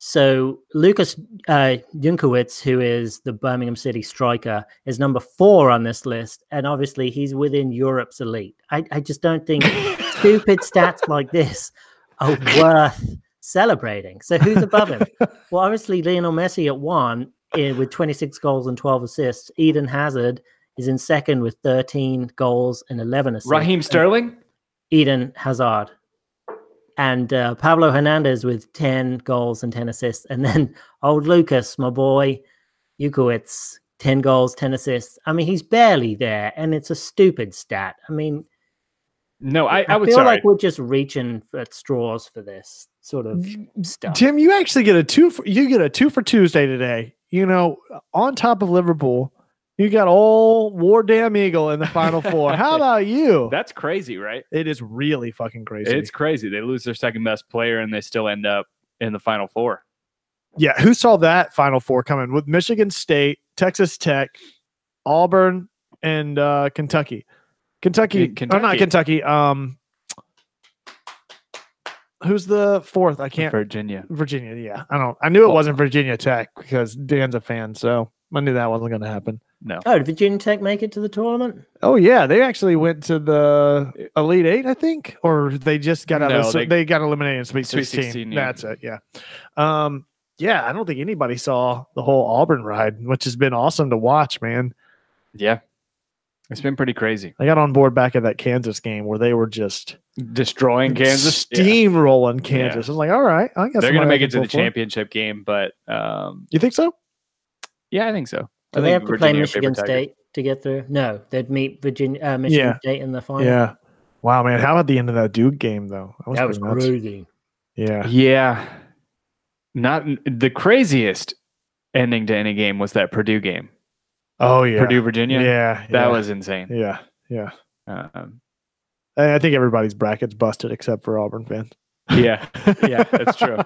[SPEAKER 2] So Lucas Junkowicz, who is the Birmingham City striker, is number 4 on this list, and obviously he's within Europe's elite. I just don't think stupid stats like this are worth celebrating. So who's above him? Well, obviously Lionel Messi at 1 with 26 goals and 12 assists. Eden Hazard is in second with 13 goals and 11 assists.
[SPEAKER 1] Raheem Sterling?
[SPEAKER 2] Eden Hazard. And Pablo Hernandez with 10 goals and 10 assists. And then old Lucas, my boy, Junkowicz, 10 goals, 10 assists. I mean, he's barely there, and it's a stupid stat. I mean,
[SPEAKER 1] no, I would
[SPEAKER 2] feel
[SPEAKER 1] sorry.
[SPEAKER 2] like we're just reaching at straws for this sort of stuff.
[SPEAKER 3] Tim, you actually get a 2 for Tuesday today. You know, on top of Liverpool, you got old War Damn Eagle in the Final Four. How about you?
[SPEAKER 1] That's crazy, right?
[SPEAKER 3] It is really fucking crazy.
[SPEAKER 1] It's crazy. They lose their second best player and they still end up in the Final Four.
[SPEAKER 3] Yeah, who saw that Final Four coming with Michigan State, Texas Tech, Auburn, and Kentucky? Kentucky. Oh, not Kentucky. Who's the fourth? I can't.
[SPEAKER 1] Virginia.
[SPEAKER 3] Yeah. I knew it wasn't Virginia Tech because Dan's a fan, so I knew that wasn't going to happen.
[SPEAKER 1] No.
[SPEAKER 2] Oh, did Virginia Tech make it to the tournament?
[SPEAKER 3] Oh yeah, they actually went to the Elite Eight, I think, or they just got out. They got eliminated in Sweet 16.
[SPEAKER 1] Yeah.
[SPEAKER 3] That's it. Yeah. Yeah. I don't think anybody saw the whole Auburn ride, which has been awesome to watch, man.
[SPEAKER 1] Yeah, it's been pretty crazy.
[SPEAKER 3] I got on board back at that Kansas game where they were just
[SPEAKER 1] destroying Kansas,
[SPEAKER 3] steamrolling Kansas.
[SPEAKER 1] Yeah.
[SPEAKER 3] I was like, all right, I guess
[SPEAKER 1] they're going to make it to the championship game, but
[SPEAKER 3] you think so?
[SPEAKER 1] Yeah, I think so.
[SPEAKER 2] Do they have to play Michigan State to get through? No, they'd meet Michigan State in the final.
[SPEAKER 3] Yeah. Wow, man. How about the end of that Duke game, though?
[SPEAKER 2] That was crazy.
[SPEAKER 3] Yeah.
[SPEAKER 1] Yeah. Not the craziest ending to any game was that Purdue game.
[SPEAKER 3] Oh, yeah.
[SPEAKER 1] Purdue, Virginia.
[SPEAKER 3] Yeah.
[SPEAKER 1] That was insane.
[SPEAKER 3] Yeah. Yeah. I think everybody's bracket's busted except for Auburn fans.
[SPEAKER 1] Yeah. Yeah, that's true.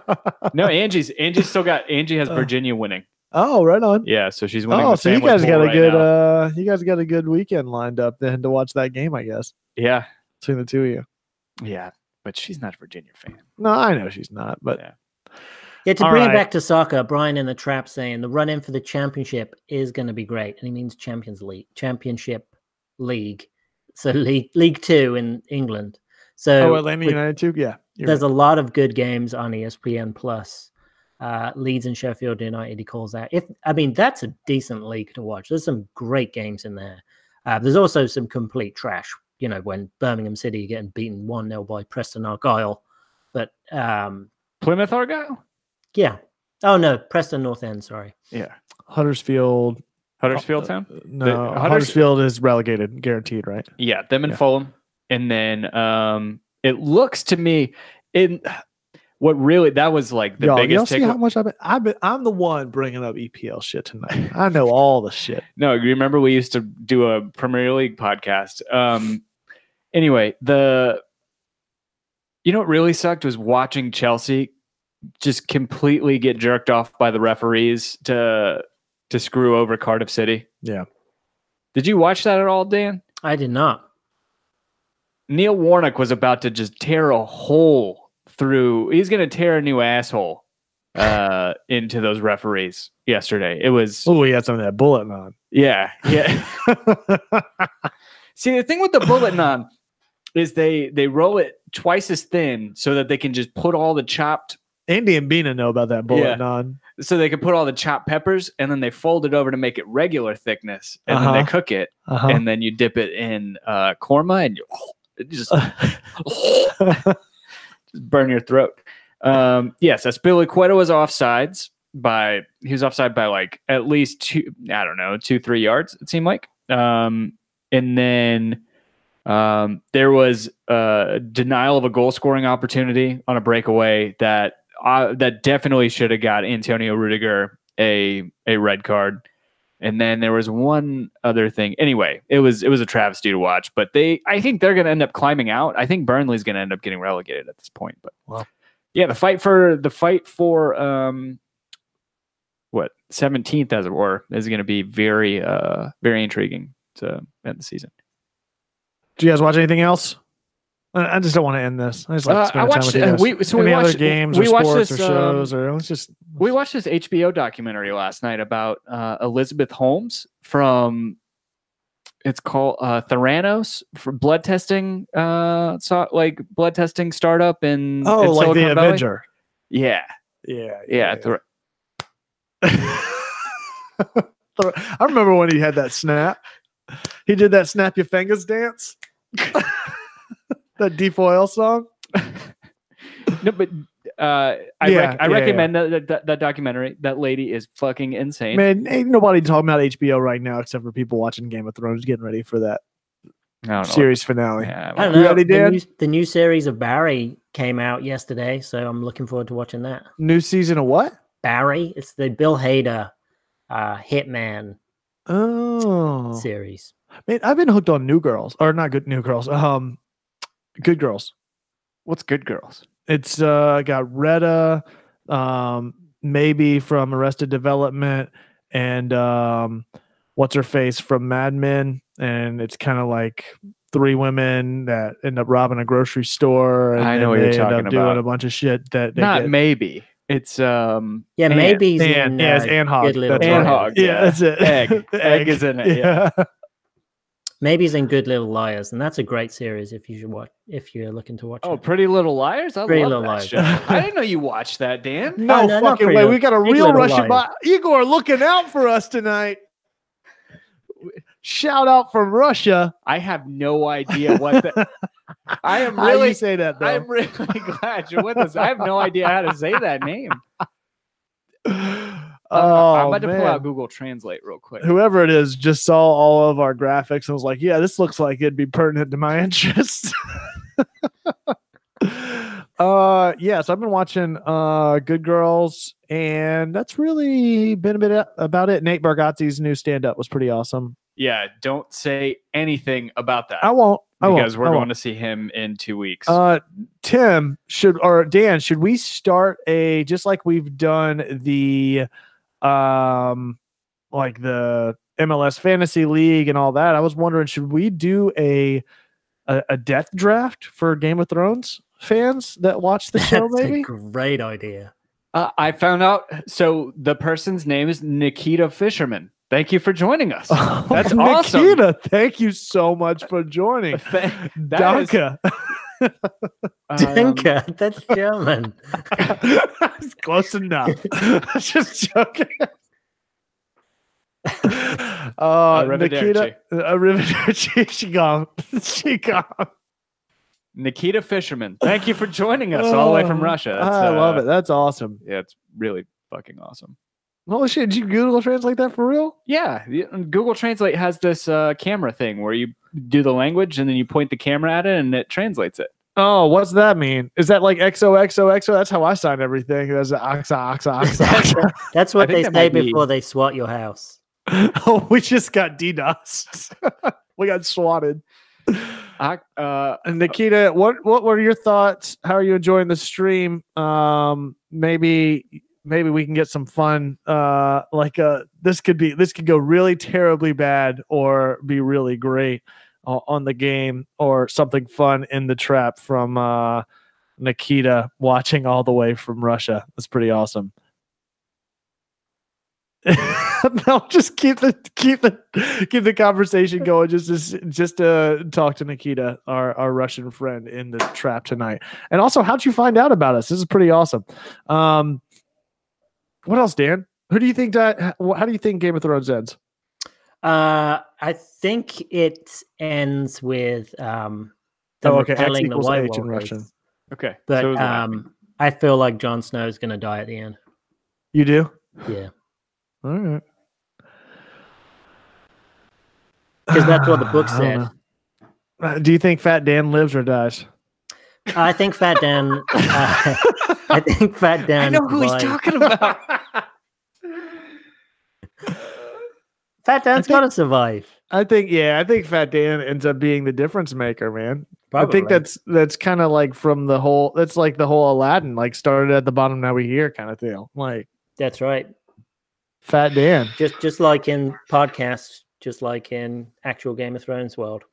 [SPEAKER 1] No, Angie has Virginia winning.
[SPEAKER 3] Oh, right on.
[SPEAKER 1] Yeah, so she's winning.
[SPEAKER 3] Oh, so you guys got a good
[SPEAKER 1] now.
[SPEAKER 3] you guys got a good weekend lined up then to watch that game, I guess.
[SPEAKER 1] Yeah.
[SPEAKER 3] Between the two of you.
[SPEAKER 1] Yeah, but she's not a Virginia fan.
[SPEAKER 3] No, I know she's not, but
[SPEAKER 2] yeah, to bring it back to soccer, Brian in the trap saying the run in for the championship is going to be great, and he means Championship League, so League 2 in England. So
[SPEAKER 3] Atlanta United too. Yeah,
[SPEAKER 2] there's a lot of good games on ESPN Plus. Leeds and Sheffield United, he calls that. That's a decent league to watch. There's some great games in there. There's also some complete trash. You know, when Birmingham City are getting beaten 1-0 by Preston Argyle, but
[SPEAKER 1] Plymouth Argyle.
[SPEAKER 2] Yeah. Oh no, Preston North End. Sorry.
[SPEAKER 1] Yeah.
[SPEAKER 3] Huddersfield
[SPEAKER 1] Town.
[SPEAKER 3] No, Huddersfield is relegated, guaranteed, right?
[SPEAKER 1] Yeah, them and Fulham, and then it looks to me that was like the biggest.
[SPEAKER 3] Y'all see how much I'm the one bringing up EPL shit tonight. I know all the shit.
[SPEAKER 1] No, you remember we used to do a Premier League podcast. Anyway, what really sucked was watching Chelsea just completely get jerked off by the referees to screw over Cardiff City.
[SPEAKER 3] Yeah.
[SPEAKER 1] Did you watch that at all, Dan?
[SPEAKER 2] I did not.
[SPEAKER 1] Neil Warnock was about to just tear a hole through. He's going to tear a new asshole into those referees yesterday. It was.
[SPEAKER 3] Oh, he had some of that bulletin on.
[SPEAKER 1] Yeah. Yeah. See, the thing with the bulletin on is they roll it twice as thin so that they can just put all the chopped.
[SPEAKER 3] Andy and Bina know about that bulletin on.
[SPEAKER 1] So they can put all the chopped peppers and then they fold it over to make it regular thickness and then they cook it and then you dip it in korma and you just burn your throat. Yes, Aspilicueta was offside by like at least 2-3 yards, it seemed like. And then there was denial of a goal scoring opportunity on a breakaway that definitely should have got Antonio Rudiger a red card. And then there was one other thing. Anyway, it was a travesty to watch, but I think they're going to end up climbing out. I think Burnley's going to end up getting relegated at this point, but yeah, the fight for 17th as it were is going to be very very intriguing to end the season.
[SPEAKER 3] Do you guys watch anything else? I just don't want to end this. I just like to spend
[SPEAKER 1] I
[SPEAKER 3] time
[SPEAKER 1] watched.
[SPEAKER 3] with you guys.
[SPEAKER 1] We
[SPEAKER 3] Any other
[SPEAKER 1] watched
[SPEAKER 3] games
[SPEAKER 1] we
[SPEAKER 3] or
[SPEAKER 1] watched
[SPEAKER 3] sports
[SPEAKER 1] this
[SPEAKER 3] or shows or let's just.
[SPEAKER 1] we watched this HBO documentary last night about Elizabeth Holmes from. It's called Theranos for blood testing. Like blood testing startup in
[SPEAKER 3] Oh,
[SPEAKER 1] in
[SPEAKER 3] like
[SPEAKER 1] Silicon
[SPEAKER 3] the
[SPEAKER 1] Valley.
[SPEAKER 3] Avenger.
[SPEAKER 1] Yeah.
[SPEAKER 3] I remember when he had that snap. He did that snap your fingers dance. That D4L song.
[SPEAKER 1] No, but I recommend that documentary. That lady is fucking insane.
[SPEAKER 3] Man, ain't nobody talking about HBO right now except for people watching Game of Thrones, getting ready for that series finale.
[SPEAKER 1] Yeah,
[SPEAKER 2] I don't know.
[SPEAKER 3] You ready, Dan?
[SPEAKER 2] The new series of Barry came out yesterday, so I'm looking forward to watching that.
[SPEAKER 3] New season of what?
[SPEAKER 2] Barry. It's the Bill Hader Hitman
[SPEAKER 3] Oh,
[SPEAKER 2] series.
[SPEAKER 3] man, I've been hooked on New Girls, or not good New Girls. Good Girls.
[SPEAKER 1] What's Good Girls?
[SPEAKER 3] It's got Retta, maybe from Arrested Development, and what's her face from Mad Men, and it's kind of like three women that end up robbing a grocery store, and
[SPEAKER 1] I know what
[SPEAKER 3] they
[SPEAKER 1] you're
[SPEAKER 3] end
[SPEAKER 1] talking
[SPEAKER 3] up doing
[SPEAKER 1] about.
[SPEAKER 3] a bunch of shit that they
[SPEAKER 1] Not
[SPEAKER 3] get.
[SPEAKER 1] maybe. It's
[SPEAKER 2] Maybe's in
[SPEAKER 3] it's Ann Hogg.
[SPEAKER 2] Good Little
[SPEAKER 3] That's
[SPEAKER 1] Ann
[SPEAKER 3] right.
[SPEAKER 2] Liars.
[SPEAKER 1] Hogg.
[SPEAKER 3] Yeah, that's it.
[SPEAKER 1] Egg is in it. Yeah.
[SPEAKER 2] Maybe's in Good Little Liars, and that's a great series if you should watch. If you're looking to watch
[SPEAKER 1] Oh,
[SPEAKER 2] it.
[SPEAKER 1] Pretty Little Liars. I
[SPEAKER 2] Pretty
[SPEAKER 1] love
[SPEAKER 2] Little
[SPEAKER 1] that
[SPEAKER 2] Liars.
[SPEAKER 1] show. I didn't know you watched that, Dan.
[SPEAKER 3] No,
[SPEAKER 2] not
[SPEAKER 3] fucking
[SPEAKER 2] Pretty
[SPEAKER 3] way.
[SPEAKER 2] Little-
[SPEAKER 3] We got a
[SPEAKER 2] Big
[SPEAKER 3] real
[SPEAKER 2] Little
[SPEAKER 3] Russian
[SPEAKER 2] Liars.
[SPEAKER 3] Igor looking out for us tonight. Shout out from Russia.
[SPEAKER 1] I have no idea what the. I am
[SPEAKER 3] How
[SPEAKER 1] really
[SPEAKER 3] you say that though?
[SPEAKER 1] I'm really glad you're with us. I have no idea how to say that name.
[SPEAKER 3] Oh,
[SPEAKER 1] I'm about to pull
[SPEAKER 3] man.
[SPEAKER 1] out Google Translate real quick.
[SPEAKER 3] Whoever it is just saw all of our graphics and was like, yeah, this looks like it'd be pertinent to my interests. So I've been watching Good Girls, and that's really been a bit about it. Nate Bargatze's new stand-up was pretty awesome.
[SPEAKER 1] Yeah, don't say anything about that.
[SPEAKER 3] I won't.
[SPEAKER 1] Because we're going to see him in 2 weeks.
[SPEAKER 3] Dan, should we start just like we've done the like the MLS Fantasy League and all that? I was wondering, should we do a death draft for Game of Thrones fans that watch the show?
[SPEAKER 2] That's
[SPEAKER 3] Maybe
[SPEAKER 2] a great idea.
[SPEAKER 1] I found out. So the person's name is Nikita Fisherman. Thank you for joining us. That's awesome.
[SPEAKER 3] Nikita, thank you so much for joining. Danke.
[SPEAKER 2] Danke, that's German.
[SPEAKER 3] It's close enough. Just joking. Nikita, Arrivederci. She gone.
[SPEAKER 1] Nikita Fisherman. Thank you for joining us all the way from Russia.
[SPEAKER 3] I love it. That's awesome.
[SPEAKER 1] Yeah, it's really fucking awesome.
[SPEAKER 3] Holy shit, did you Google Translate that for real?
[SPEAKER 1] Yeah, Google Translate has this camera thing where you do the language and then you point the camera at it and it translates it.
[SPEAKER 3] Oh, what's that mean? Is that like XOXOXO? That's how I sign everything. That's oxa.
[SPEAKER 2] That's what they
[SPEAKER 1] that
[SPEAKER 2] say
[SPEAKER 1] might be-
[SPEAKER 2] before they swat your house.
[SPEAKER 3] Oh, we just got DDoSed. We got swatted. Nikita, what were your thoughts? How are you enjoying the stream? Maybe we can get some fun. This could go really terribly bad or be really great on the game, or something fun in the trap from Nikita watching all the way from Russia. That's pretty awesome. No, just keep the conversation going. Just to talk to Nikita, our Russian friend, in the trap tonight. And also, how'd you find out about us? This is pretty awesome. What else, Dan? How do you think Game of Thrones ends?
[SPEAKER 2] I think it ends with
[SPEAKER 3] X
[SPEAKER 2] repelling the
[SPEAKER 3] equals
[SPEAKER 2] White
[SPEAKER 3] H in
[SPEAKER 2] Walkers.
[SPEAKER 3] Russian.
[SPEAKER 1] Okay.
[SPEAKER 2] But
[SPEAKER 1] so is laughing.
[SPEAKER 2] I feel like Jon Snow is going to die at the end.
[SPEAKER 3] You do?
[SPEAKER 2] Yeah,
[SPEAKER 3] All right.
[SPEAKER 2] because that's what the book
[SPEAKER 3] I
[SPEAKER 2] said.
[SPEAKER 3] don't know. Do you think Fat Dan lives or dies?
[SPEAKER 2] I think Fat Dan. I think Fat Dan.
[SPEAKER 1] I know who he's
[SPEAKER 2] survived.
[SPEAKER 1] talking about.
[SPEAKER 2] Fat Dan's got to survive.
[SPEAKER 3] I think Fat Dan ends up being the difference maker, man.
[SPEAKER 2] Probably.
[SPEAKER 3] I think that's kind of like from the whole. That's like the whole Aladdin, like started at the bottom, now we here kind of thing. Like
[SPEAKER 2] That's right.
[SPEAKER 3] Fat Dan.
[SPEAKER 2] Just like in podcasts, just like in actual Game of Thrones world.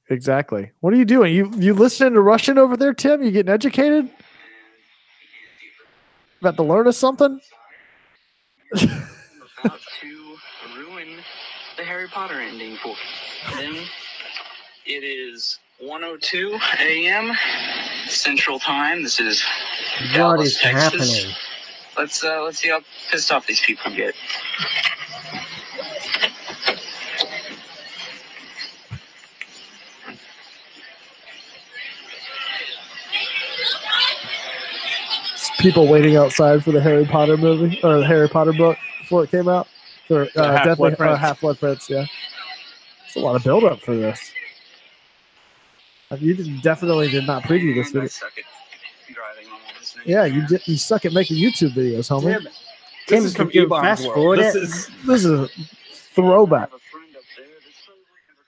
[SPEAKER 3] Exactly. What are you doing? You listening to Russian over there, Tim? You getting educated? About to learn us something?
[SPEAKER 5] About to ruin the Harry Potter ending for them. It is 1:02 a.m. Central Time. This is
[SPEAKER 2] What
[SPEAKER 5] Dallas,
[SPEAKER 2] is
[SPEAKER 5] Texas.
[SPEAKER 2] happening?
[SPEAKER 5] Let's see how pissed off these people get.
[SPEAKER 3] People waiting outside for the Harry Potter movie or the Harry Potter book before it came out. For definitely Half-Blood Prince. Yeah, it's a lot of build up for this. You definitely did not preview this video.
[SPEAKER 5] I suck at driving on this next
[SPEAKER 3] Yeah,
[SPEAKER 5] year.
[SPEAKER 3] you suck at making YouTube videos, homie.
[SPEAKER 1] Damn it.
[SPEAKER 2] Tim,
[SPEAKER 1] This is from
[SPEAKER 2] could you
[SPEAKER 1] E-Bomb's
[SPEAKER 2] fast
[SPEAKER 1] world.
[SPEAKER 2] forward
[SPEAKER 1] This
[SPEAKER 2] it?
[SPEAKER 3] This is a throwback.
[SPEAKER 5] I have a friend up there that's probably never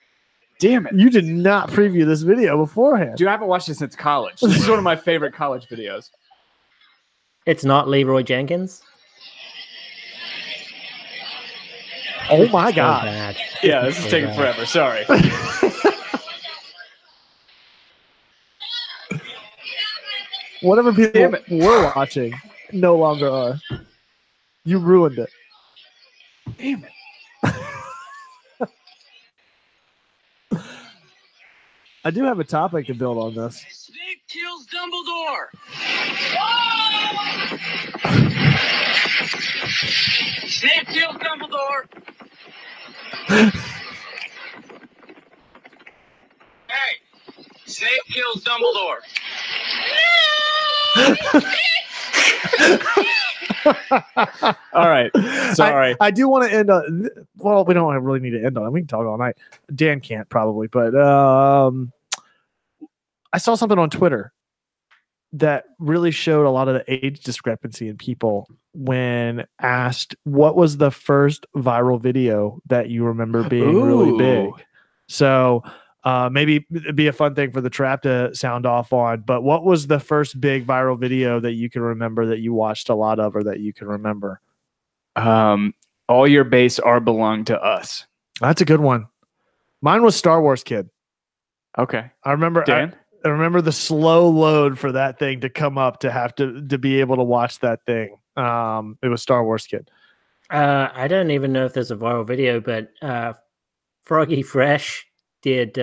[SPEAKER 1] Damn it.
[SPEAKER 3] You did not preview this video beforehand.
[SPEAKER 1] Dude, I haven't watched it since college. This is one of my favorite college videos.
[SPEAKER 2] It's not Leroy Jenkins.
[SPEAKER 3] Oh my
[SPEAKER 2] So
[SPEAKER 3] god.
[SPEAKER 2] bad.
[SPEAKER 1] Yeah, this is
[SPEAKER 2] So
[SPEAKER 1] taking
[SPEAKER 2] bad.
[SPEAKER 1] forever. Sorry.
[SPEAKER 3] Whatever people
[SPEAKER 1] Damn it.
[SPEAKER 3] were watching no longer are. You ruined it.
[SPEAKER 1] Damn it.
[SPEAKER 3] I do have a topic to build on this.
[SPEAKER 5] Snape kills Dumbledore. Snape kills Dumbledore. Hey, Snape kills Dumbledore.
[SPEAKER 1] All right. Sorry.
[SPEAKER 3] I do want to end on. Well, we don't really need to end on it. We can talk all night. Dan can't probably, but I saw something on Twitter that really showed a lot of the age discrepancy in people when asked what was the first viral video that you remember being really big. So maybe it'd be a fun thing for the trap to sound off on. But what was the first big viral video that you can remember that you watched a lot of or that you can remember?
[SPEAKER 1] All your base are belong to us.
[SPEAKER 3] That's a good one. Mine was Star Wars Kid.
[SPEAKER 1] Okay.
[SPEAKER 3] I remember.
[SPEAKER 1] Dan?
[SPEAKER 3] I remember the slow load for that thing to come up to have to be able to watch that thing. It was Star Wars Kid.
[SPEAKER 2] I don't even know if there's a viral video, but Froggy Fresh did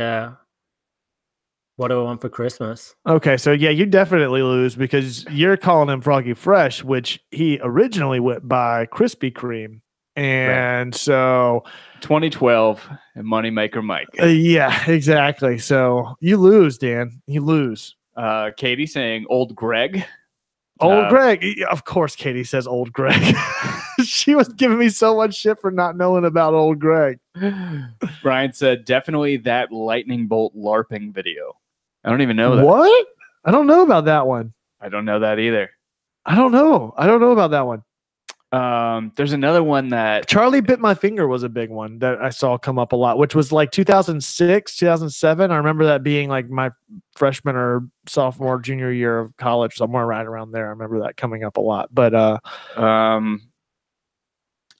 [SPEAKER 2] What Do I Want for Christmas?
[SPEAKER 3] Okay, so yeah, you definitely lose because you're calling him Froggy Fresh, which he originally went by Krispy Kreme. And so
[SPEAKER 1] 2012 and Moneymaker Mike.
[SPEAKER 3] Yeah, exactly. So you lose, Dan. You lose.
[SPEAKER 1] Katie saying old Greg.
[SPEAKER 3] Old Greg. Of course, Katie says old Greg. She was giving me so much shit for not knowing about old Greg.
[SPEAKER 1] Brian said definitely that lightning bolt LARPing video. I don't even know that.
[SPEAKER 3] What? I don't know about that one.
[SPEAKER 1] I don't know that either.
[SPEAKER 3] I don't know. I don't know about that one.
[SPEAKER 1] There's another one that
[SPEAKER 3] Charlie Bit My Finger was a big one that I saw come up a lot, which was like 2006, 2007. I remember that being like my freshman or sophomore, junior year of college, somewhere right around there. I remember that coming up a lot. But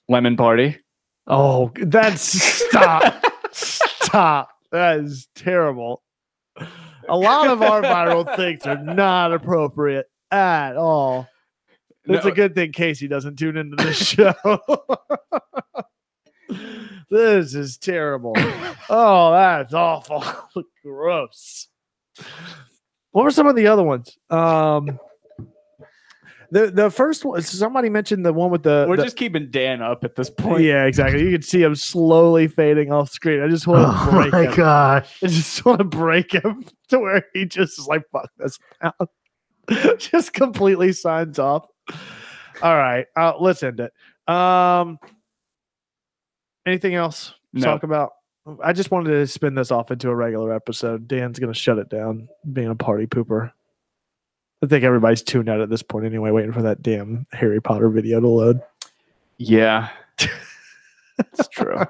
[SPEAKER 1] Lemon Party.
[SPEAKER 3] Oh, that's stop. Stop. That is terrible. A lot of our viral things are not appropriate at all. It's a good thing Casey doesn't tune into this show. This is terrible. Oh, that's awful. Gross. What were some of the other ones? The first one, somebody mentioned the one with
[SPEAKER 1] We're just keeping Dan up at this point.
[SPEAKER 3] Yeah, exactly. You can see him slowly fading off screen. I just want to break him.
[SPEAKER 2] Gosh.
[SPEAKER 3] I just want to break him to where he just is like, fuck this now. Just completely signs off. All right. Let's end it. Anything else to talk about? I just wanted to spin this off into a regular episode. Dan's going to shut it down, being a party pooper. I think everybody's tuned out at this point anyway, waiting for that damn Harry Potter video to load.
[SPEAKER 1] Yeah. It's true.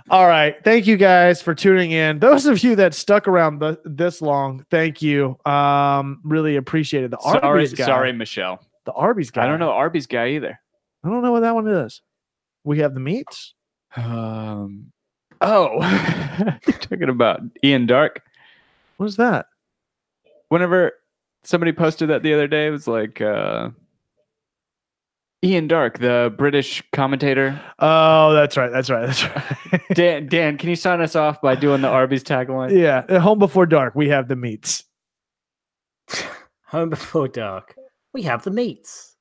[SPEAKER 3] All right. Thank you guys for tuning in. Those of you that stuck around this long, thank you. Really appreciate it. The Arby's guy.
[SPEAKER 1] Sorry, Michelle.
[SPEAKER 3] The Arby's guy.
[SPEAKER 1] I don't know Arby's guy either.
[SPEAKER 3] I don't know what that one is. We have the meats.
[SPEAKER 1] Oh, you're talking about Ian Dark.
[SPEAKER 3] What is that?
[SPEAKER 1] Whenever somebody posted that the other day, it was like Ian Dark, the British commentator.
[SPEAKER 3] Oh, that's right.
[SPEAKER 1] Dan, can you sign us off by doing the Arby's tagline?
[SPEAKER 3] Yeah, at Home Before Dark, we have the meats.
[SPEAKER 2] Home Before Dark. We have the meats.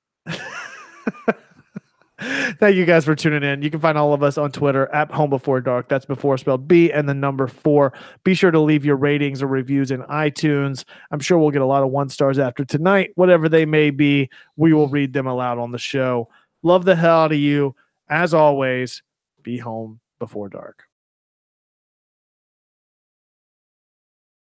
[SPEAKER 3] Thank you guys for tuning in. You can find all of us on Twitter at Home Before Dark. That's before spelled B and the number 4. Be sure to leave your ratings or reviews in iTunes. I'm sure we'll get a lot of 1 stars after tonight. Whatever they may be, we will read them aloud on the show. Love the hell out of you. As always, be home before dark.